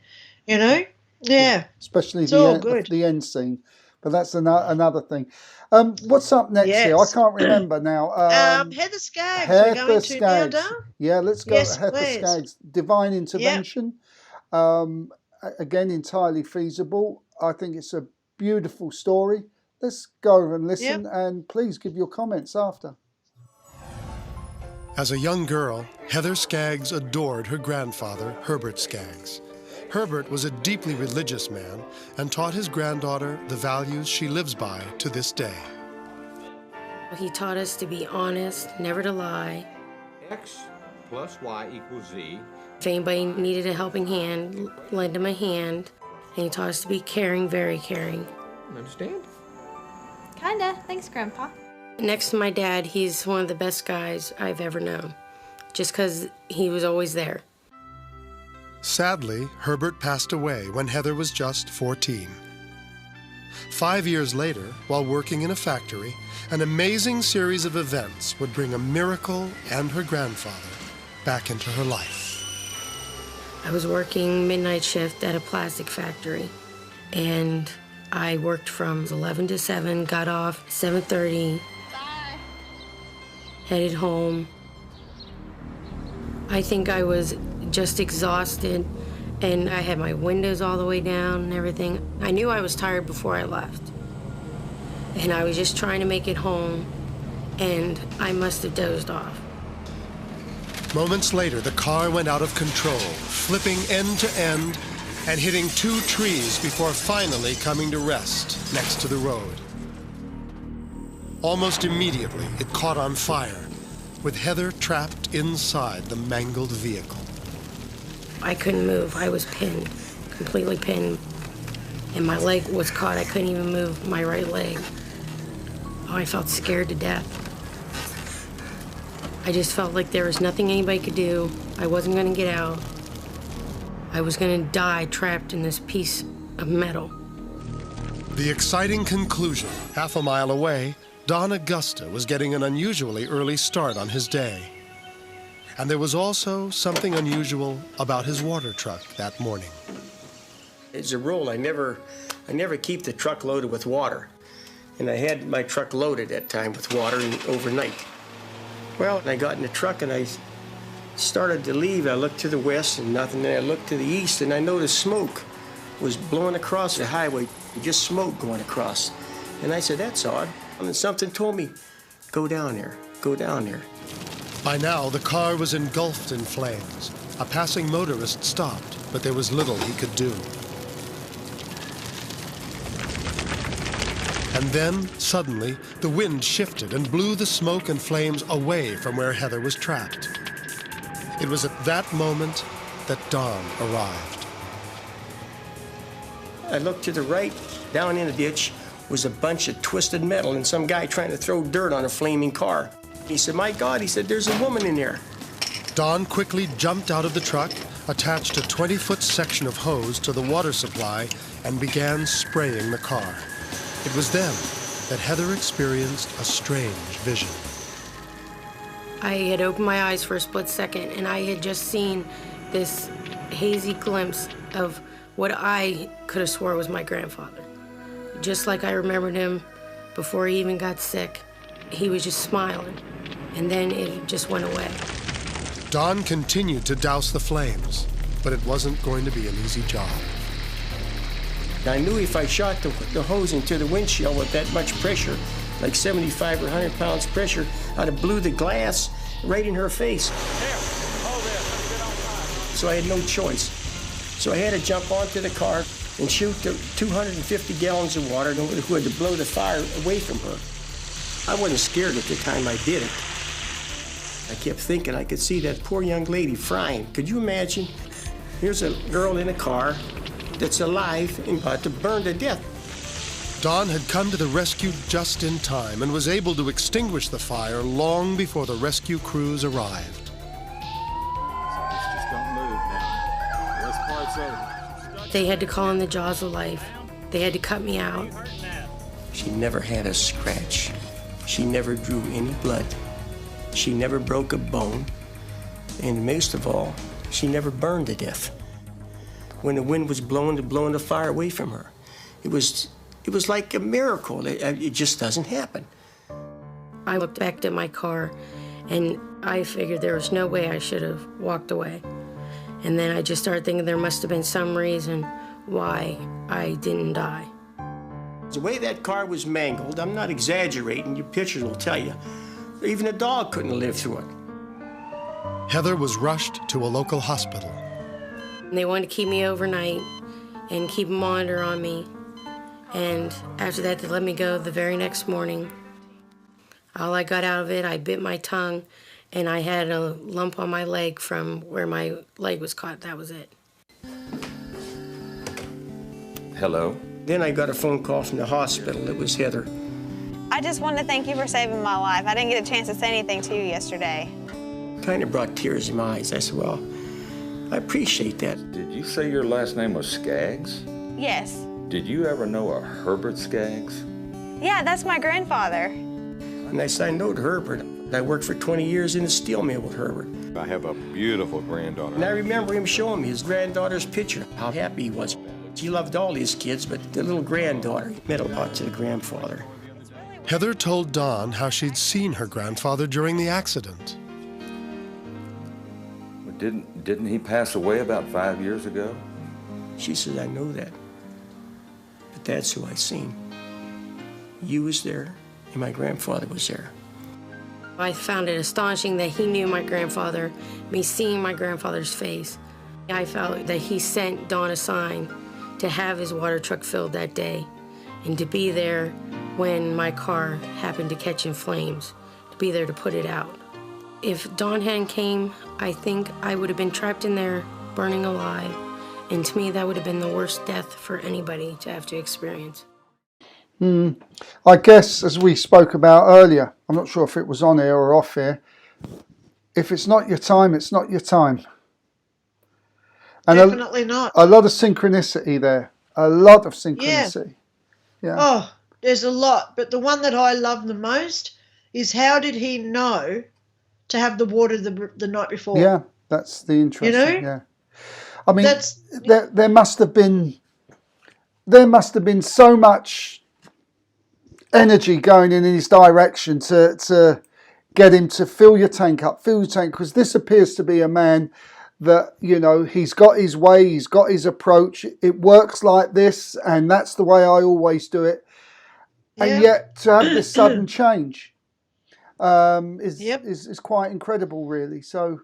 Yeah. Especially the end scene. But that's another thing. What's up next here? I can't remember now. Heather Scaggs. We're going to now, Dan? Yeah, let's go. Heather Scaggs. Divine Intervention. Again, entirely feasible. I think it's a beautiful story. Let's go over and listen, and please give your comments after. As a young girl, Heather Scaggs adored her grandfather, Herbert Scaggs. Herbert was a deeply religious man and taught his granddaughter the values she lives by to this day. He taught us to be honest, never to lie. X plus Y equals Z. If anybody needed a helping hand, lend him a hand. And he taught us to be caring, very caring. Understand? Kinda. Thanks, Grandpa. Next to my dad, he's one of the best guys I've ever known, just because he was always there. Sadly, Herbert passed away when Heather was just 14. 5 years later, while working in a factory, an amazing series of events would bring a miracle and her grandfather back into her life. I was working midnight shift at a plastic factory, and I worked from 11 to 7, got off 7:30, headed home. I think I was just exhausted, and I had my windows all the way down and everything. I knew I was tired before I left, and I was just trying to make it home, and I must have dozed off. Moments later, the car went out of control, flipping end to end and hitting 2 trees before finally coming to rest next to the road. Almost immediately, it caught on fire, with Heather trapped inside the mangled vehicle. I couldn't move. I was pinned, completely pinned. And my leg was caught. I couldn't even move my right leg. Oh, I felt scared to death. I just felt like there was nothing anybody could do. I wasn't going to get out. I was going to die trapped in this piece of metal. The exciting conclusion, half a mile away, Don Augusta was getting an unusually early start on his day. And there was also something unusual about his water truck that morning. As a rule, I never keep the truck loaded with water. And I had my truck loaded that time with water overnight. Well, I got in the truck and I started to leave. I looked to the west and nothing. Then I looked to the east and I noticed smoke was blowing across the highway, just smoke going across. And I said, that's odd. And something told me, go down there, go down there. By now, the car was engulfed in flames. A passing motorist stopped, but there was little he could do. And then, suddenly, the wind shifted and blew the smoke and flames away from where Heather was trapped. It was at that moment that Don arrived. I looked to the right, down in the ditch was a bunch of twisted metal and some guy trying to throw dirt on a flaming car. He said, my God, he said, there's a woman in there. Don quickly jumped out of the truck, attached a 20-foot section of hose to the water supply, and began spraying the car. It was then that Heather experienced a strange vision. I had opened my eyes for a split second, and I had just seen this hazy glimpse of what I could have swore was my grandfather. Just like I remembered him before he even got sick. He was just smiling, and then it just went away. Don continued to douse the flames, but it wasn't going to be an easy job. I knew if I shot the hose into the windshield with that much pressure, like 75 or 100 pounds pressure, I'd have blew the glass right in her face. So I had no choice. So I had to jump onto the car and shoot the 250 gallons of water who had to blow the fire away from her. I wasn't scared at the time I did it. I kept thinking I could see that poor young lady frying. Could you imagine? Here's a girl in a car that's alive and about to burn to death. Don had come to the rescue just in time and was able to extinguish the fire long before the rescue crews arrived. Just don't move now. Those parts over. They had to call in the jaws of life. They had to cut me out. She never had a scratch. She never drew any blood. She never broke a bone. And most of all, she never burned to death. When the wind was blowing the fire away from her. It was like a miracle. It just doesn't happen. I looked back at my car, and I figured there was no way I should have walked away. And then I just started thinking there must have been some reason why I didn't die. The way that car was mangled, I'm not exaggerating, your pictures will tell you, even a dog couldn't live through it. Heather was rushed to a local hospital. And they wanted to keep me overnight and keep a monitor on me. And after that, they let me go the very next morning. All I got out of it, I bit my tongue, and I had a lump on my leg from where my leg was caught. That was it. Hello? Then I got a phone call from the hospital. It was Heather. I just wanted to thank you for saving my life. I didn't get a chance to say anything to you yesterday. Kind of brought tears in my eyes. I said, well, I appreciate that. Did you say your last name was Scaggs? Yes. Did you ever know a Herbert Scaggs? Yeah, that's my grandfather. And I said, I know Herbert. I worked for 20 years in a steel mill with Herbert. I have a beautiful granddaughter. And I remember him showing me his granddaughter's picture, how happy he was. He loved all his kids, but the little granddaughter meant a lot to the grandfather. Heather told Don how she'd seen her grandfather during the accident. Didn't he pass away about 5 years ago? She said, I know that. But that's who I seen. You was there, and my grandfather was there. I found it astonishing that he knew my grandfather, me seeing my grandfather's face. I felt that he sent Don a sign to have his water truck filled that day and to be there when my car happened to catch in flames, to be there to put it out. If Don hadn't came, I think I would have been trapped in there, burning alive. And to me, that would have been the worst death for anybody to have to experience. I guess, as we spoke about earlier, I'm not sure if it was on air or off air, if it's not your time, it's not your time. And Definitely not. A lot of synchronicity there. A lot of synchronicity. Yeah. Oh, there's a lot. But the one that I love the most is how did he know to have the water the night before? Yeah, that's the interesting. You know? Yeah. I mean, there must have been so much energy going in his direction to get him to fill your tank, because this appears to be a man that, you know, he's got his way, he's got his approach, it works like this, and that's the way I always do it. Yeah. And yet to have this sudden change is quite incredible, really. So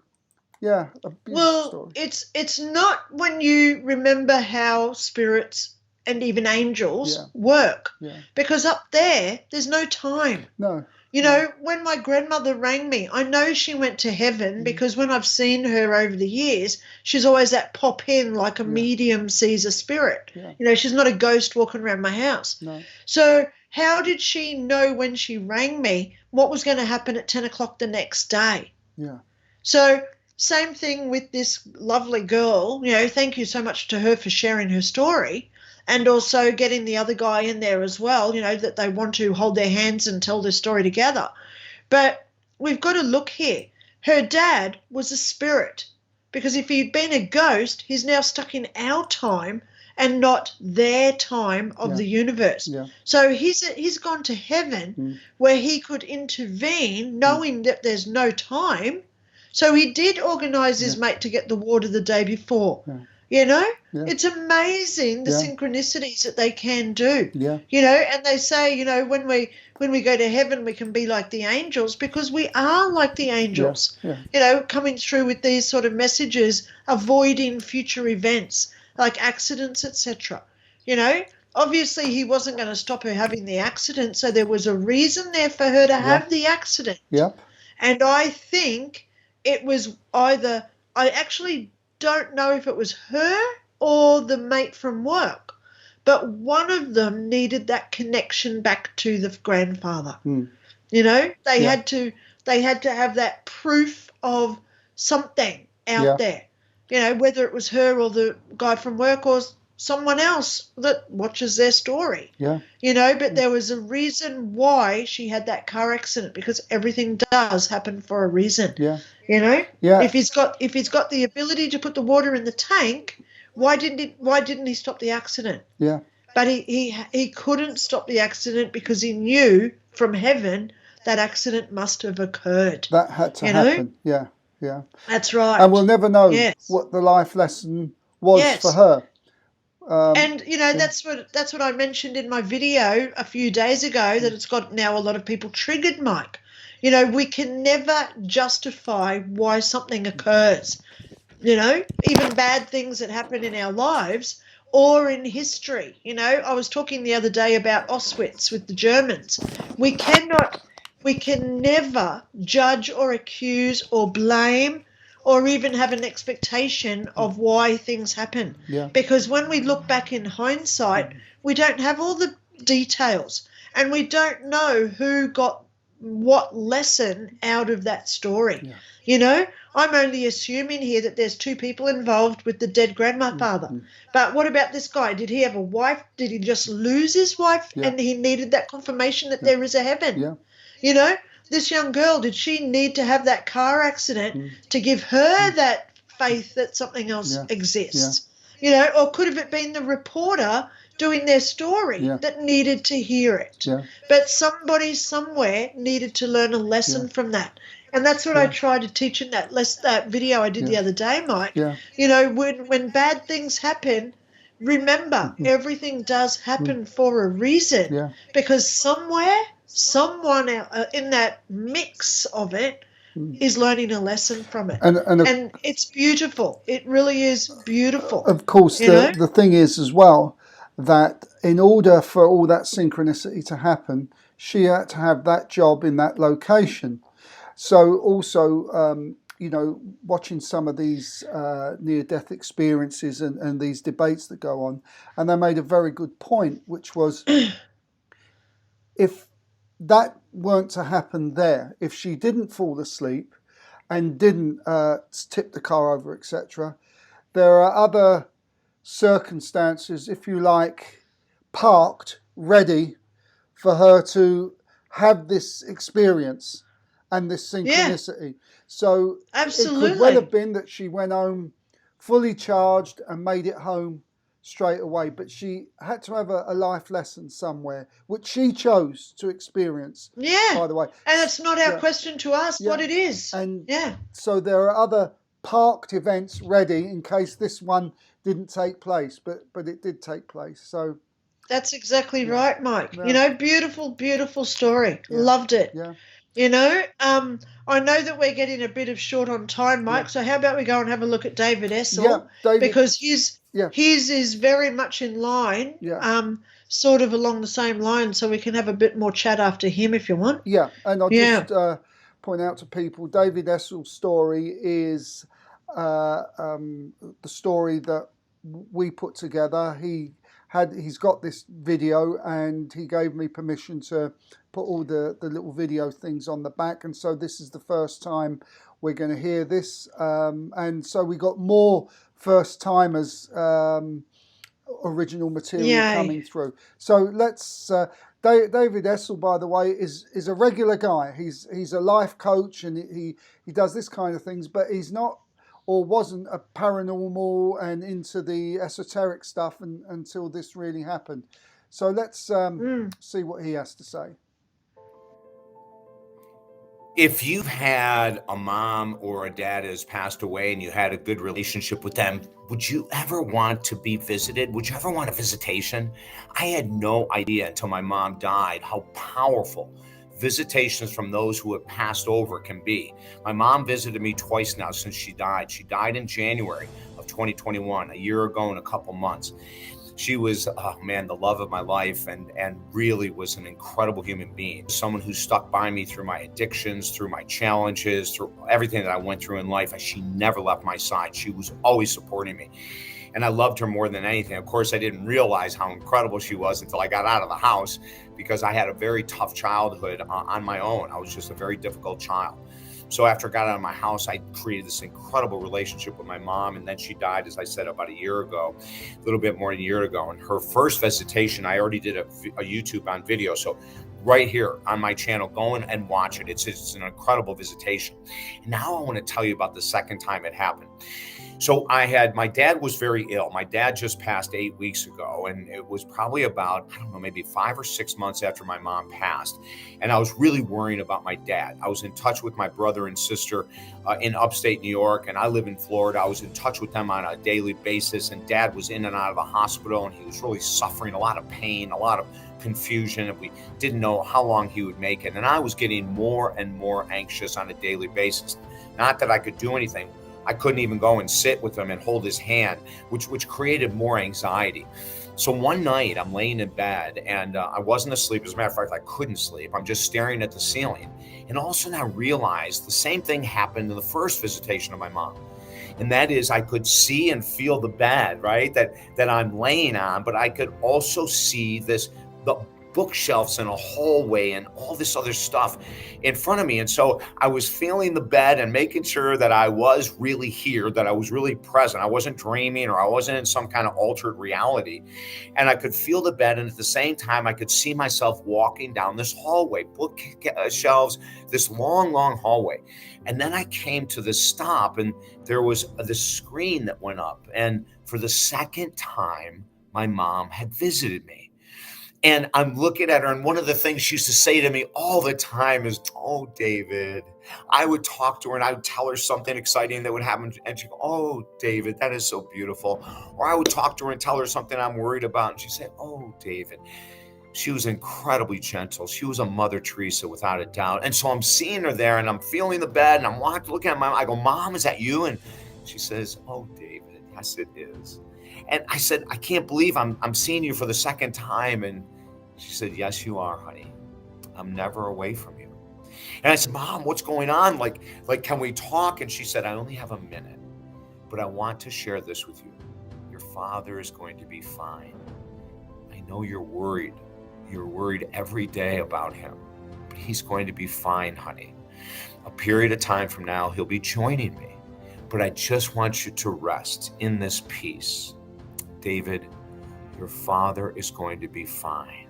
yeah, a beautiful story. It's not when you remember how spirits and even angels work, because up there's no time. No. You know, when my grandmother rang me, I know she went to heaven because when I've seen her over the years, she's always that pop in like a medium sees a spirit. Yeah. You know, she's not a ghost walking around my house. No. So how did she know when she rang me what was going to happen at 10 o'clock the next day? Yeah. So same thing with this lovely girl. You know, thank you so much to her for sharing her story. And also getting the other guy in there as well, you know, that they want to hold their hands and tell their story together. But we've got to look here. Her dad was a spirit, because if he'd been a ghost, he's now stuck in our time and not their time of the universe. Yeah. So he's gone to heaven where he could intervene, knowing that there's no time, So he did organise his mate to get the water the day before. You know, it's amazing the synchronicities that they can do. You know, and they say, you know, when we go to heaven, we can be like the angels, because we are like the angels. You know, coming through with these sort of messages, avoiding future events like accidents, etc. You know, obviously he wasn't going to stop her having the accident, so there was a reason there for her to have the accident. And I think it was either, I actually don't know if it was her or the mate from work, but one of them needed that connection back to the grandfather. You know, they had to have that proof of something out there, you know, whether it was her or the guy from work or someone else that watches their story. You know, but there was a reason why she had that car accident, because everything does happen for a reason. You know, if he's got the ability to put the water in the tank, why didn't he stop the accident? But he couldn't stop the accident because he knew from heaven that accident must have occurred. That had to happen. Yeah. That's right. And we'll never know what the life lesson was for her. And you know, that's what I mentioned in my video a few days ago, that it's got now a lot of people triggered, Mike. You know, we can never justify why something occurs. You know, even bad things that happen in our lives or in history. You know, I was talking the other day about Auschwitz with the Germans. We can never judge or accuse or blame or even have an expectation of why things happen. Because when we look back in hindsight, we don't have all the details, and we don't know who got what lesson out of that story. You know, I'm only assuming here that there's two people involved with the dead grandfather. But what about this guy? Did he have a wife? Did he just lose his wife and he needed that confirmation that there is a heaven? You know, this young girl, did she need to have that car accident to give her that faith that something else exists? You know, or could have it been the reporter doing their story that needed to hear it? But somebody somewhere needed to learn a lesson from that. And that's what I tried to teach in that video I did the other day, Mike. You know, when bad things happen, remember, everything does happen for a reason. Because somewhere, someone in that mix of it is learning a lesson from it. And it's beautiful. It really is beautiful. Of course, the thing is as well, that in order for all that synchronicity to happen, she had to have that job in that location. So also, you know, watching some of these near-death experiences and these debates that go on, and they made a very good point, which was if that weren't to happen there, if she didn't fall asleep and didn't tip the car over, etc., there are other circumstances, if you like, parked, ready for her to have this experience and this synchronicity. So absolutely, it could well have been that she went home fully charged and made it home straight away, but she had to have a life lesson somewhere, which she chose to experience, by the way. And it's not our question to ask what it is. And so there are other parked events ready in case this one didn't take place, but it did take place. So that's exactly right, Mike. You know, beautiful story. Loved it. You know, I know that we're getting a bit of short on time, Mike, so how about we go and have a look at David Essel, because his is very much in line, sort of along the same line, so we can have a bit more chat after him if you want. And I'll just point out to people, David Essel's story is the story that we put together. He's got this video, and he gave me permission to put all the little video things on the back, and so this is the first time we're going to hear this, and so we got more first timers original material coming through. So let's David Essel, by the way, is a regular guy. He's a life coach, and he does this kind of things, but he's not or wasn't a paranormal and into the esoteric stuff until this really happened. So let's see what he has to say. If you've had a mom or a dad has passed away and you had a good relationship with them, would you ever want to be visited? Would you ever want a visitation? I had no idea until my mom died how powerful visitations from those who have passed over can be. My mom visited me twice now since she died. She died in January of 2021, a year ago and a couple months. She was, oh man, the love of my life, and really was an incredible human being. Someone who stuck by me through my addictions, through my challenges, through everything that I went through in life. She never left my side. She was always supporting me. And I loved her more than anything. Of course, I didn't realize how incredible she was until I got out of the house, because I had a very tough childhood on my own. I was just a very difficult child. So after I got out of my house, I created this incredible relationship with my mom. And then she died, as I said, about a year ago, a little bit more than a year ago. And her first visitation, I already did a YouTube on video. So right here on my channel, go and watch it. It's an incredible visitation. And now I want to tell you about the second time it happened. So my dad was very ill. My dad just passed 8 weeks ago, and it was probably about, I don't know, maybe 5 or 6 months after my mom passed. And I was really worrying about my dad. I was in touch with my brother and sister in upstate New York, and I live in Florida. I was in touch with them on a daily basis, and Dad was in and out of the hospital, and he was really suffering a lot of pain, a lot of confusion, and we didn't know how long he would make it. And I was getting more and more anxious on a daily basis. Not that I could do anything. I couldn't even go and sit with him and hold his hand, which created more anxiety. So one night I'm laying in bed, and I wasn't asleep. As a matter of fact, I couldn't sleep. I'm just staring at the ceiling. And all of a sudden I realized the same thing happened in the first visitation of my mom. And that is, I could see and feel the bed, right, that I'm laying on, but I could also see the bookshelves in a hallway and all this other stuff in front of me. And so I was feeling the bed and making sure that I was really here, that I was really present. I wasn't dreaming, or I wasn't in some kind of altered reality. And I could feel the bed. And at the same time, I could see myself walking down this hallway, bookshelves, this long, long hallway. And then I came to this stop, and there was this screen that went up. And for the second time, my mom had visited me. And I'm looking at her, and one of the things she used to say to me all the time is, "Oh, David." I would talk to her, and I would tell her something exciting that would happen, and she'd go, "Oh, David, that is so beautiful." Or I would talk to her and tell her something I'm worried about, and she'd say, "Oh, David." She was incredibly gentle. She was a Mother Teresa without a doubt. And so I'm seeing her there, and I'm feeling the bed, and I'm looking at my mom. I go, "Mom, is that you?" And she says, "Oh, David, yes, it is." And I said, "I can't believe I'm seeing you for the second time." And she said, "Yes, you are, honey. I'm never away from you." And I said, "Mom, what's going on? Like, can we talk?" And she said, "I only have a minute, but I want to share this with you. Your father is going to be fine. I know you're worried. You're worried every day about him, but he's going to be fine, honey. A period of time from now, he'll be joining me, but I just want you to rest in this peace. David, your father is going to be fine."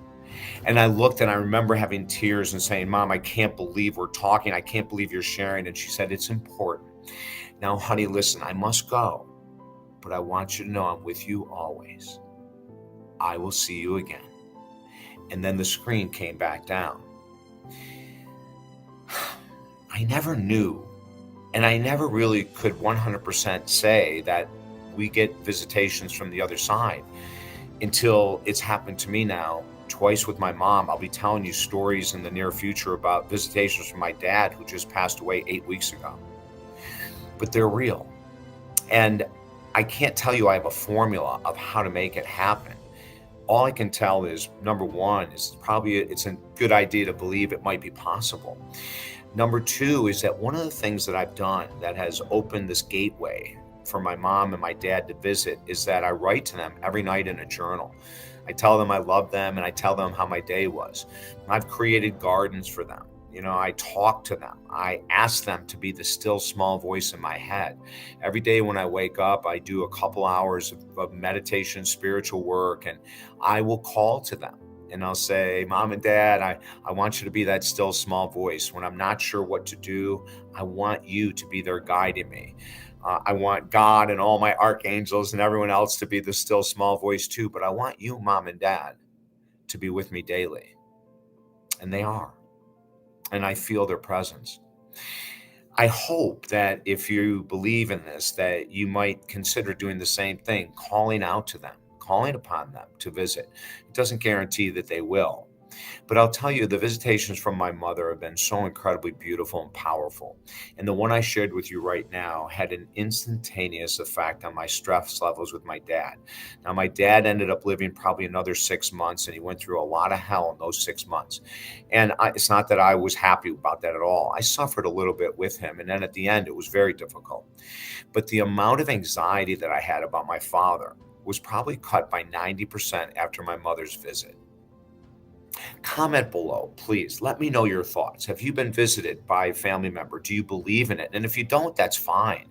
And I looked, and I remember having tears and saying, "Mom, I can't believe we're talking. I can't believe you're sharing." And she said, "It's important. Now, honey, listen, I must go, but I want you to know I'm with you always. I will see you again." And then the screen came back down. I never knew, and I never really could 100% say that we get visitations from the other side until it's happened to me now twice with my mom. I'll be telling you stories in the near future about visitations from my dad, who just passed away 8 weeks ago. But they're real. And I can't tell you I have a formula of how to make it happen. All I can tell is, number one, is it's a good idea to believe it might be possible. Number two is that one of the things that I've done that has opened this gateway for my mom and my dad to visit is that I write to them every night in a journal. I tell them I love them, and I tell them how my day was. I've created gardens for them. I talk to them. I ask them to be the still small voice in my head. Every day when I wake up, I do a couple hours of meditation, spiritual work, and I will call to them. And I'll say, "Mom and Dad, I want you to be that still small voice. When I'm not sure what to do, I want you to be there guiding me. I want God and all my archangels and everyone else to be the still small voice too. But I want you, Mom and Dad, to be with me daily." And they are. And I feel their presence. I hope that if you believe in this, that you might consider doing the same thing, calling out to them, calling upon them to visit. It doesn't guarantee that they will. But I'll tell you, the visitations from my mother have been so incredibly beautiful and powerful. And the one I shared with you right now had an instantaneous effect on my stress levels with my dad. Now, my dad ended up living probably another 6 months, and he went through a lot of hell in those 6 months. And it's not that I was happy about that at all. I suffered a little bit with him. And then at the end, it was very difficult. But the amount of anxiety that I had about my father was probably cut by 90% after my mother's visit. Comment below, please. Let me know your thoughts. Have you been visited by a family member? Do you believe in it? And if you don't, that's fine.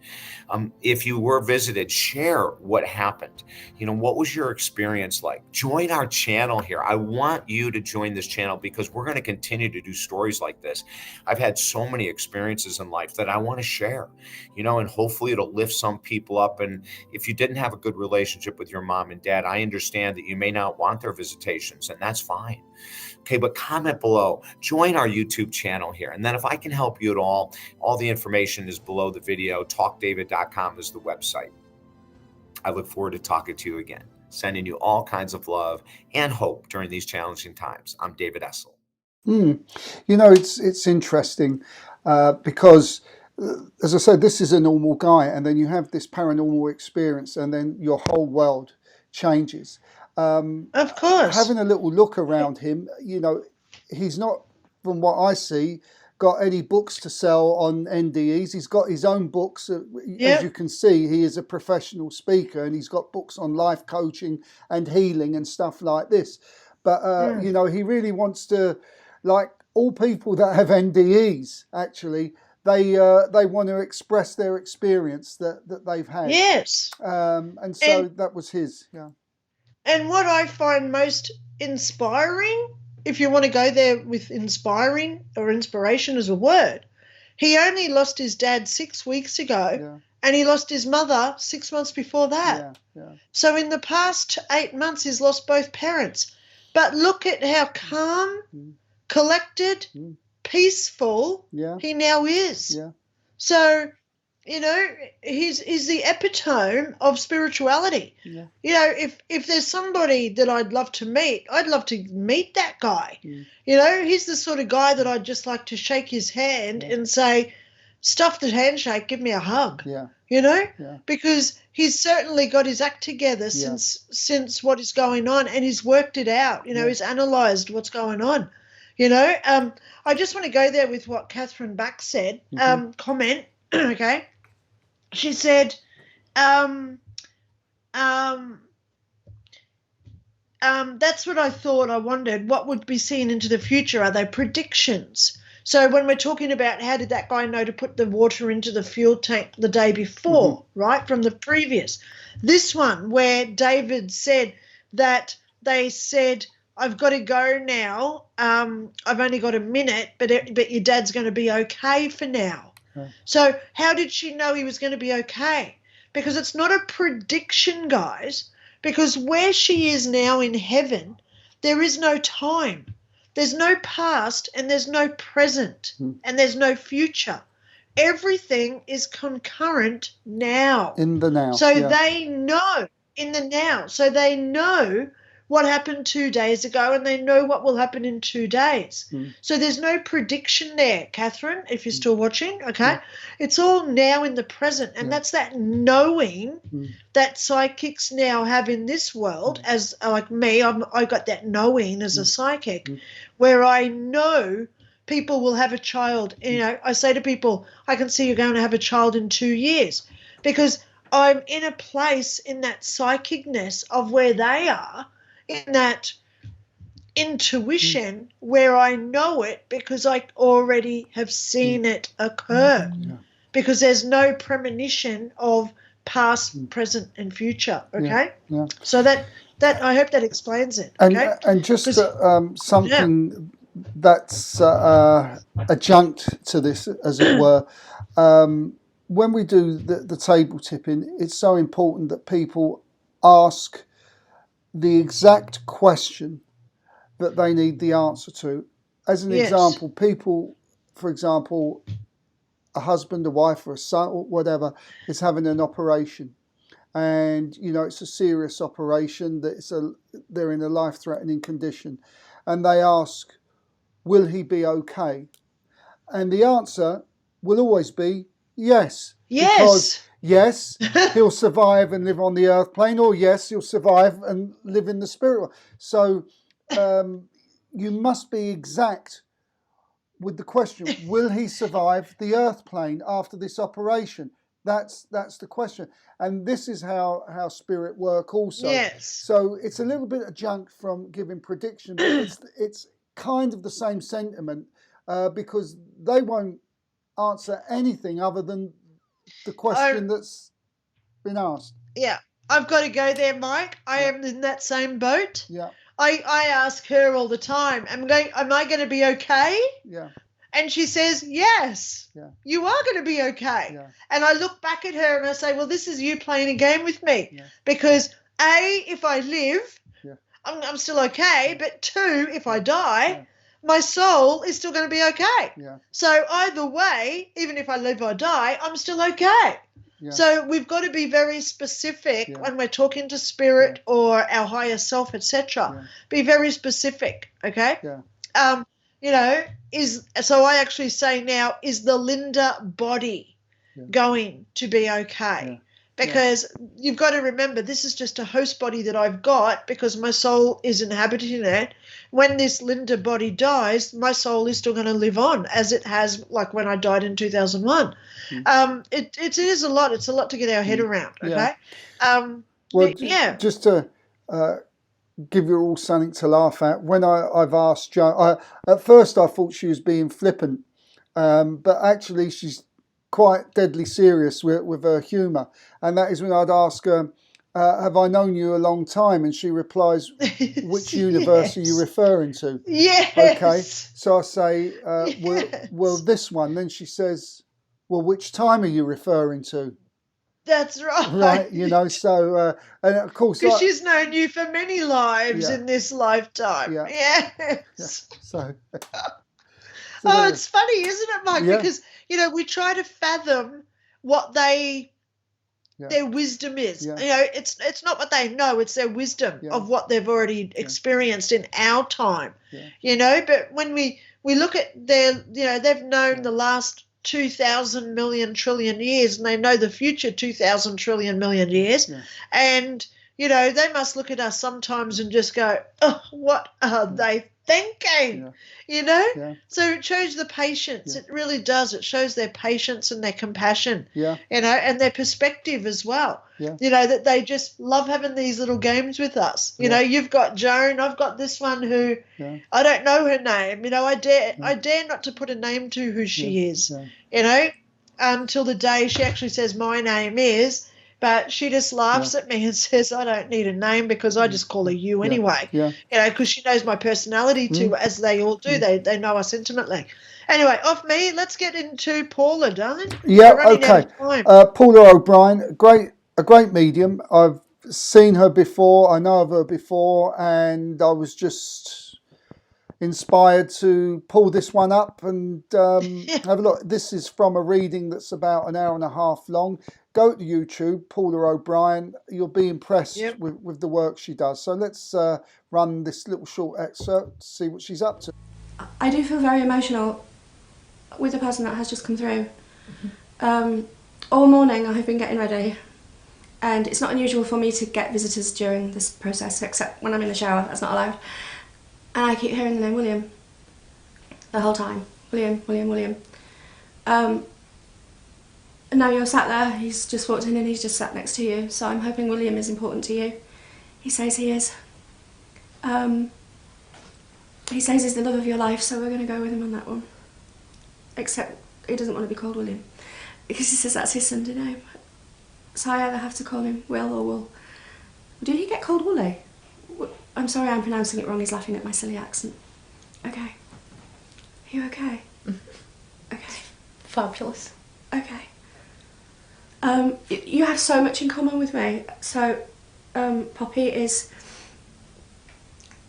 If you were visited, share what happened. What was your experience like? Join our channel here. I want you to join this channel because we're going to continue to do stories like this. I've had so many experiences in life that I want to share, and hopefully it'll lift some people up. And if you didn't have a good relationship with your mom and dad, I understand that you may not want their visitations, and that's fine. Okay, but comment below, join our YouTube channel here. And then if I can help you at all the information is below the video. TalkDavid.com is the website. I look forward to talking to you again, sending you all kinds of love and hope during these challenging times. I'm David Essel. It's interesting because, as I said, this is a normal guy, and then you have this paranormal experience, and then your whole world changes. Of course. Having a little look around him, he's not, from what I see, got any books to sell on NDEs. He's got his own books. As you can see, he is a professional speaker, and he's got books on life coaching and healing and stuff like this. But, he really wants to, like all people that have NDEs, actually, they want to express their experience that they've had. Yes. And so that was his, And what I find most inspiring, if you want to go there with inspiring or inspiration as a word, he only lost his dad 6 weeks ago, and he lost his mother 6 months before that. So in the past 8 months, he's lost both parents. But look at how calm, collected, peaceful he now is. So, he's the epitome of spirituality. If there's somebody that I'd love to meet, I'd love to meet that guy. He's the sort of guy that I'd just like to shake his hand and say, stuff the handshake, give me a hug. Because he's certainly got his act together since what is going on, and he's worked it out. He's analysed what's going on. I just want to go there with what Catherine Back said. Comment. Okay. She said, that's what I thought. I wondered what would be seen into the future. Are they predictions? So when we're talking about how did that guy know to put the water into the fuel tank the day before, right, from the previous. This one where David said that they said, I've got to go now. I've only got a minute, but your dad's going to be okay for now. So how did she know he was going to be okay? Because it's not a prediction, guys, because where she is now in heaven, there is no time. There's no past and there's no present and there's no future. Everything is concurrent now. In the now. So they know in the now. So they know what happened 2 days ago, and they know what will happen in 2 days. So there's no prediction there, Catherine, if you're still watching, okay? It's all now in the present, and that's that knowing that psychics now have in this world, as like me, I got that knowing as a psychic, where I know people will have a child. I say to people, I can see you're going to have a child in 2 years, because I'm in a place in that psychicness of where they are, in that intuition where I know it because I already have seen it occur, because there's no premonition of past, present, and future. Okay, so that I hope that explains it. Okay? And just something that's adjunct to this, as it were. When we do the table tipping, it's so important that people ask the exact question that they need the answer to. As an example, people, for example, a husband, a wife, or a son, or whatever, is having an operation. And, you know, it's a serious operation, that they're in a life-threatening condition. And they ask, will he be okay? And the answer will always be yes. Yes. Because yes, he'll survive and live on the earth plane, or yes, he'll survive and live in the spirit world. So you must be exact with the question, will he survive the earth plane after this operation? That's the question. And this is how spirit work also. Yes. So it's a little bit of junk from giving prediction, but it's kind of the same sentiment, because they won't answer anything other than the question that's been asked. Yeah. I've got to go there, Mike. I am in that same boat. Yeah. I ask her all the time, am I going to be okay? Yeah. And she says, yes, you are going to be okay. Yeah. And I look back at her and I say, well, this is you playing a game with me. Yeah. Because A, if I live, I'm still okay. But 2, if I die, my soul is still going to be okay. Yeah. So either way, even if I live or die, I'm still okay. Yeah. So we've got to be very specific when we're talking to spirit or our higher self, etc. Yeah. Be very specific, okay? Yeah. You know, so I actually say now, is the Linda body going to be okay? Yeah. Because you've got to remember, this is just a host body that I've got because my soul is inhabiting it. When this Linda body dies, my soul is still going to live on as it has, like when I died in 2001. It is a lot. It's a lot to get our head around, okay? Yeah. Just to give you all something to laugh at, when I've asked Jo, at first I thought she was being flippant, but actually she's quite deadly serious with her humour. And that is when I'd ask her, have I known you a long time? And she replies, which universe are you referring to? Yes. Okay. So I say, well, this one. Then she says, well, which time are you referring to? That's right. Right, you know, so, and of course... Because she's known you for many lives in this lifetime. Yeah. Yes. Yeah. So it's funny, isn't it, Mike? Yeah. Because, you know, we try to fathom what their wisdom is. Yeah. You know, it's not what they know, it's their wisdom of what they've already experienced in our time. Yeah. You know, but when we look at their, you know, they've known the last 2,000 million trillion years, and they know the future 2,000 trillion million years. Yeah. And, you know, they must look at us sometimes and just go, oh, what are they thinking? Yeah. You know? Yeah. So it shows the patience. Yeah. It really does. It shows their patience and their compassion, you know, and their perspective as well. Yeah. You know, that they just love having these little games with us. You know, you've got Joan, I've got this one who I don't know her name. You know, I dare not to put a name to who she is, you know, until the day she actually says my name is. But she just laughs at me and says, I don't need a name because I just call her you anyway. Yeah. You know, because she knows my personality too, as they all do. They know us intimately. Anyway, off me. Let's get into Paula, darling. Yeah, okay. Paula O'Brien, a great medium. I've seen her before. I know of her before. And I was just inspired to pull this one up and have a look. This is from a reading that's about an hour and a half long. Go to YouTube, Paula O'Brien. You'll be impressed with the work she does. So let's run this little short excerpt, see what she's up to. I do feel very emotional with the person that has just come through. All morning I have been getting ready, and it's not unusual for me to get visitors during this process, except when I'm in the shower. That's not allowed. And I keep hearing the name William the whole time. William, William, William. And now you're sat there, he's just walked in and he's just sat next to you, so I'm hoping William is important to you. He says he is. He says he's the love of your life, so we're going to go with him on that one. Except he doesn't want to be called William, because he says that's his Sunday name. So I either have to call him Will or Wool. Did he get called Wooly? I'm sorry I'm pronouncing it wrong, he's laughing at my silly accent. Okay. Are you okay? Okay. Fabulous. Okay. You have so much in common with me. So, Poppy is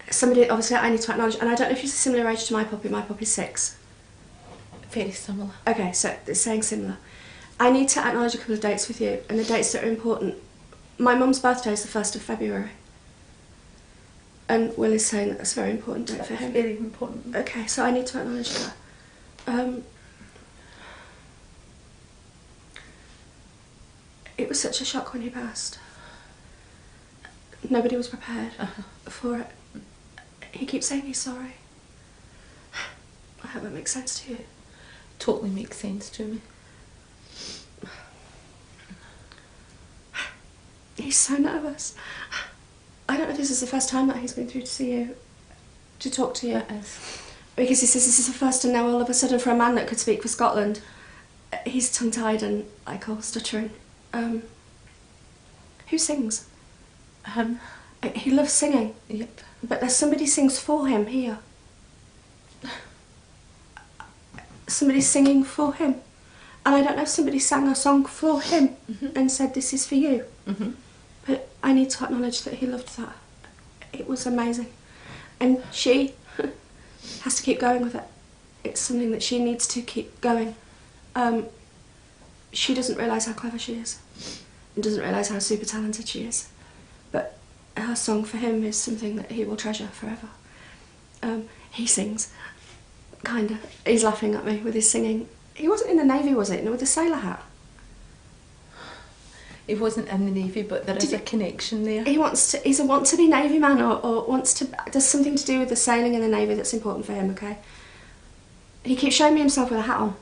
somebody obviously I need to acknowledge, and I don't know if she's a similar age to my Poppy. My Poppy's 6. Very similar. Okay, so it's saying similar. I need to acknowledge a couple of dates with you, and the dates that are important. My mum's birthday is the 1st of February. And Will is saying that that's a very important date for him. Very important. Okay, so I need to acknowledge that. It was such a shock when he passed. Nobody was prepared for it. He keeps saying he's sorry. I hope that makes sense to you. Totally makes sense to me. He's so nervous. I don't know if this is the first time that he's been through to see you, to talk to you. It is. Because he says this is the first, and now all of a sudden, for a man that could speak for Scotland, he's tongue-tied and, like, all stuttering. Who sings? Him. He loves singing. Yep. But there's somebody sings for him here. Somebody's singing for him. And I don't know if somebody sang a song for him and said, this is for you. But I need to acknowledge that he loved that. It was amazing. And she has to keep going with it. It's something that she needs to keep going. She doesn't realise how clever she is. And doesn't realise how super talented she is. But her song for him is something that he will treasure forever. He sings. Kinda. He's laughing at me with his singing. He wasn't in the Navy, was it? No, with a sailor hat. He wasn't in the Navy, but there is a connection there. He wants to. He's a want-to-be Navy man, or wants to. There's something to do with the sailing in the Navy that's important for him. Okay. He keeps showing me himself with a hat on.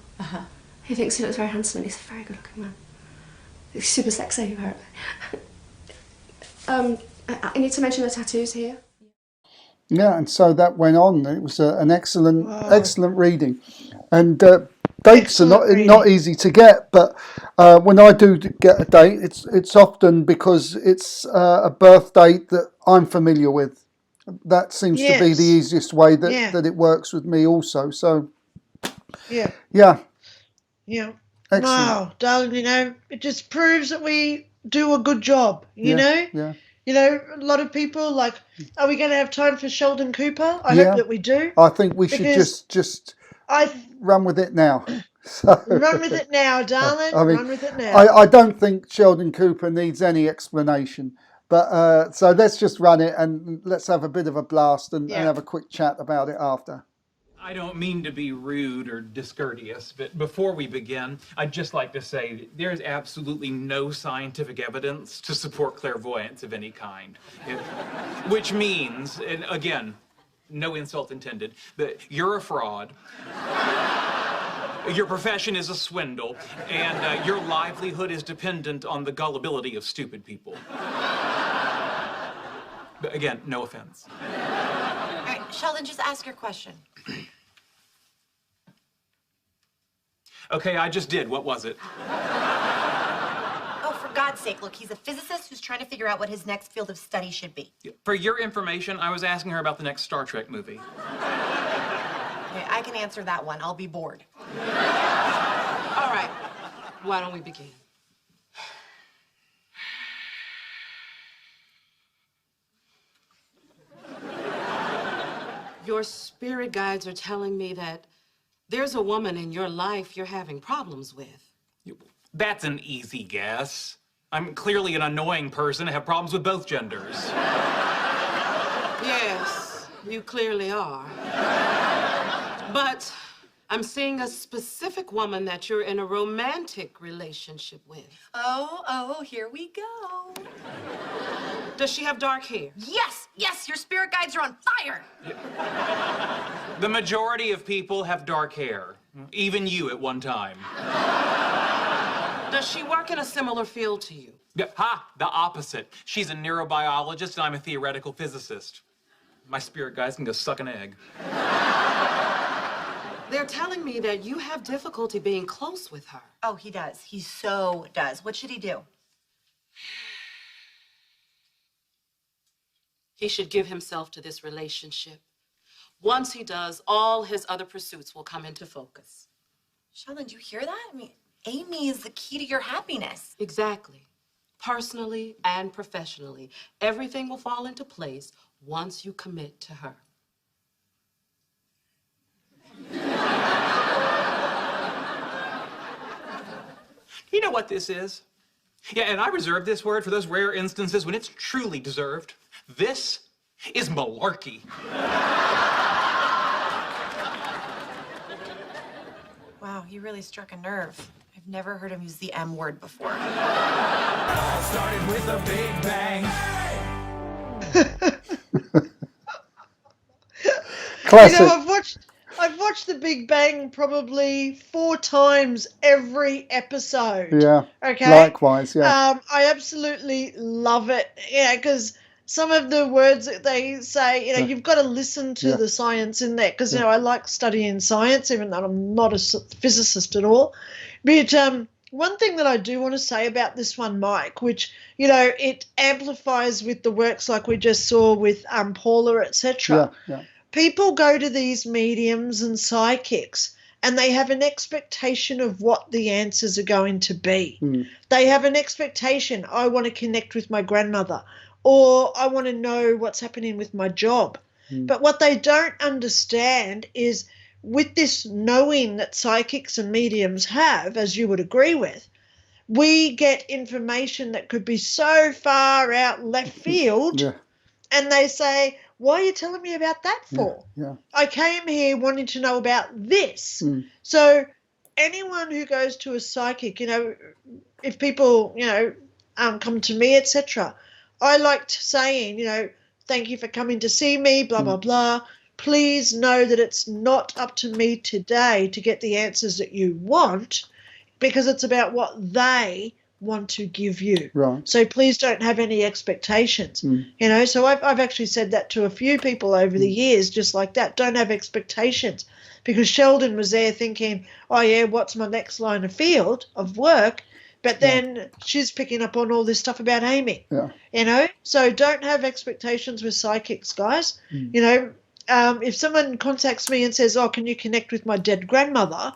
He thinks he looks very handsome, and he's a very good-looking man. He's super sexy, apparently. I need to mention the tattoos here. Yeah, and so that went on. It was an excellent reading, and dates are not easy to get. But when I do get a date, it's often because it's a birth date that I'm familiar with. That seems to be the easiest way that it works with me, also. So yeah. Excellent. Wow, darling, it just proves that we do a good job. You know. Yeah. A lot of people like, are we going to have time for Sheldon Cooper? I hope that we do. I think we should just run with it now. So, run with it now, darling. Run with it now. I don't think Sheldon Cooper needs any explanation. But so let's just run it and let's have a bit of a blast and have a quick chat about it after. I don't mean to be rude or discourteous, but before we begin, I'd just like to say there's absolutely no scientific evidence to support clairvoyance of any kind. Which means, and again, no insult intended, that you're a fraud, your profession is a swindle, and your livelihood is dependent on the gullibility of stupid people. But again, no offense. All right, Sheldon, just ask your question. Okay, I just did. What was it? Oh, for God's sake, look, he's a physicist who's trying to figure out what his next field of study should be. For your information, I was asking her about the next Star Trek movie. Okay, I can answer that one. I'll be bored. All right, why don't we begin? Your spirit guides are telling me that there's a woman in your life you're having problems with. That's an easy guess. I'm clearly an annoying person. I have problems with both genders. Yes, you clearly are. But I'm seeing a specific woman that you're in a romantic relationship with. Oh, here we go. Does she have dark hair? Yes, your spirit guides are on fire. The majority of people have dark hair. Even you at one time. Does she work in a similar field to you? The opposite. She's a neurobiologist and I'm a theoretical physicist. My spirit guides can go suck an egg. They're telling me that you have difficulty being close with her. Oh, he does. He so does. What should he do? He should give himself to this relationship. Once he does, all his other pursuits will come into focus. Sheldon, do you hear that? I mean, Amy is the key to your happiness. Exactly. Personally and professionally, everything will fall into place once you commit to her. You know what this is? Yeah, and I reserve this word for those rare instances when it's truly deserved. This is malarkey. Wow, he really struck a nerve. I've never heard him use the M word before. Started with a big bang. Classic. You know, I've watched The Big Bang probably 4 times every episode. Yeah. Okay. Likewise, yeah. I absolutely love it. Yeah, because some of the words that they say, you know, you've got to listen to the science in there. Because, you know, I like studying science, even though I'm not a physicist at all. But one thing that I do want to say about this one, Mike, which, you know, it amplifies with the works like we just saw with Paula, etc. Yeah. People go to these mediums and psychics and they have an expectation of what the answers are going to be. They have an expectation, I want to connect with my grandmother, or I want to know what's happening with my job. But what they don't understand is with this knowing that psychics and mediums have, as you would agree with, we get information that could be so far out left field and they say, why are you telling me about that for? Yeah. I came here wanting to know about this. So anyone who goes to a psychic, you know, if people, you know, come to me, etc., I liked saying, you know, thank you for coming to see me, blah, blah, blah. Please know that it's not up to me today to get the answers that you want because it's about what they want to give you. Right. So please don't have any expectations. You know, so I've actually said that to a few people over the years, just like that. Don't have expectations, because Sheldon was there thinking, oh yeah, what's my next line of field of work? But then she's picking up on all this stuff about Amy. You know, so don't have expectations with psychics, guys. You know, if someone contacts me and says, oh, can you connect with my dead grandmother?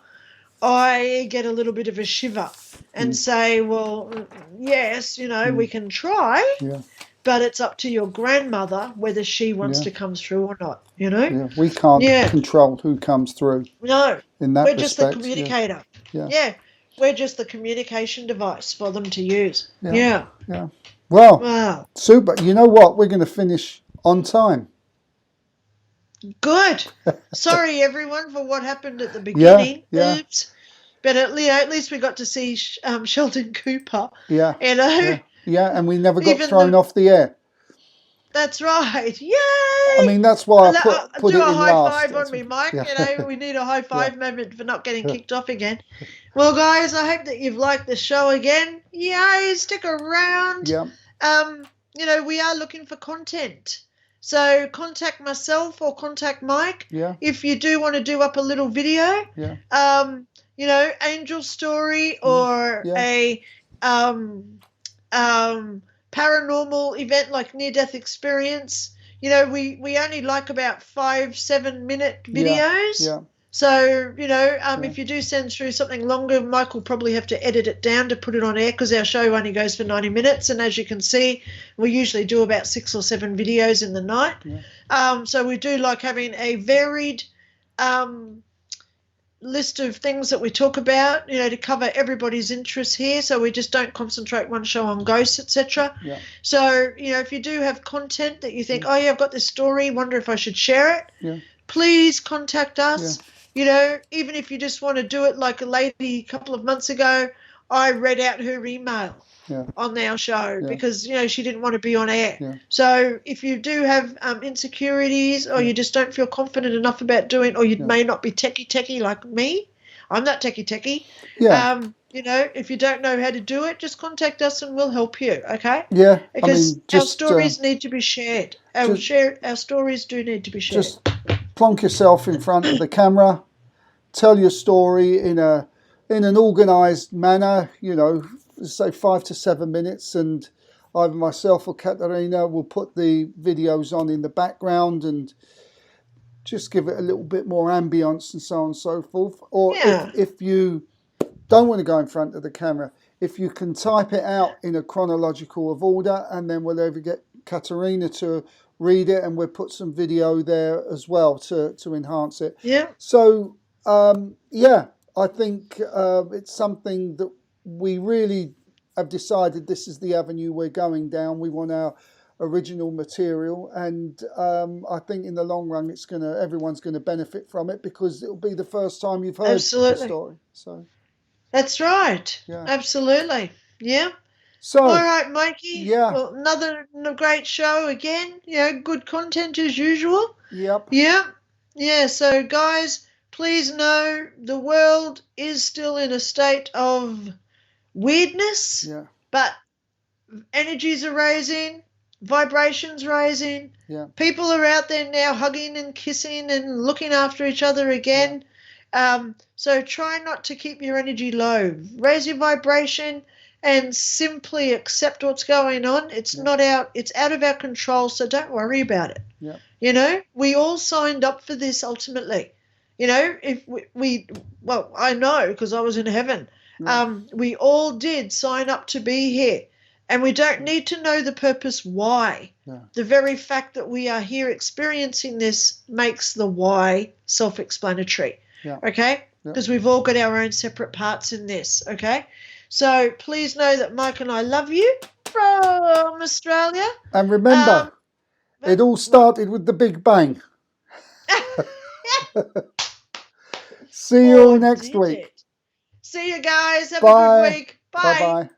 I get a little bit of a shiver and say, well, yes, you know, we can try, but it's up to your grandmother whether she wants to come through or not, you know? Yeah. We can't control who comes through. No. In that we're just the respect, communicator. Yeah. We're just the communication device for them to use. Yeah. Well, Wow. super. You know what? We're going to finish on time. Good. Sorry, everyone, for what happened at the beginning. Yeah. Oops. But at least we got to see Sheldon Cooper. Yeah. You know? Yeah, and we never got Even thrown off the air. That's right. Yay! I mean, that's why I put it in do a high last. five on me, Mike. Yeah. You know, we need a high five moment for not getting kicked off again. Well, guys, I hope that you've liked the show again. Yay! Stick around. Yeah. You know, we are looking for content. So contact myself or contact Mike. Yeah. If you do want to do up a little video. Yeah. You know, angel story or a paranormal event like near-death experience. You know, we only like about 5-7 minute videos. Yeah. So, you know, if you do send through something longer, Mike will probably have to edit it down to put it on air because our show only goes for 90 minutes. And as you can see, we usually do about 6 or 7 videos in the night. So we do like having a varied list of things that we talk about, you know, to cover everybody's interests here. So we just don't concentrate one show on ghosts, etc. So, you know, if you do have content that you think, oh, yeah, I've got this story, wonder if I should share it, please contact us. You know, even if you just want to do it like a lady a couple of months ago, I read out her email on our show because, you know, she didn't want to be on air. So if you do have insecurities or you just don't feel confident enough about doing, or you may not be techie like me, I'm not techie. You know, if you don't know how to do it, just contact us and we'll help you, okay? Yeah. Because our stories need to be shared. Our stories do need to be shared. Just plonk yourself in front of the camera, tell your story in an organised manner, you know, say 5 to 7 minutes, and either myself or Caterina will put the videos on in the background and just give it a little bit more ambience and so on and so forth. Or if you don't want to go in front of the camera, if you can type it out in a chronological of order, and then we'll either get Caterina to read it and we'll put some video there as well to enhance it. Yeah. So, I think it's something that we really have decided this is the avenue we're going down. We want our original material, and I think in the long run everyone's gonna benefit from it, because it'll be the first time you've heard the story. So that's right. Yeah. Absolutely. Yeah. So all right, Mikey. Yeah. Well, another great show again. Good content as usual. Yep. Yeah. Yeah. So guys, please know the world is still in a state of weirdness. Yeah. But energies are raising, vibrations raising. Yeah. People are out there now hugging and kissing and looking after each other again. So try not to keep your energy low. Raise your vibration and simply accept what's going on. It's out of our control, so don't worry about it. Yeah. We all signed up for this ultimately. If I know because I was in heaven. We all did sign up to be here, and we don't need to know the purpose why. Yeah. The very fact that we are here experiencing this makes the why self-explanatory. Yeah. Okay? Because we've all got our own separate parts in this. Okay? So please know that Mike and I love you from Australia. And remember, it all started with the Big Bang. See you all next week. See you guys. Have a Bye. good week. Bye. Bye-bye.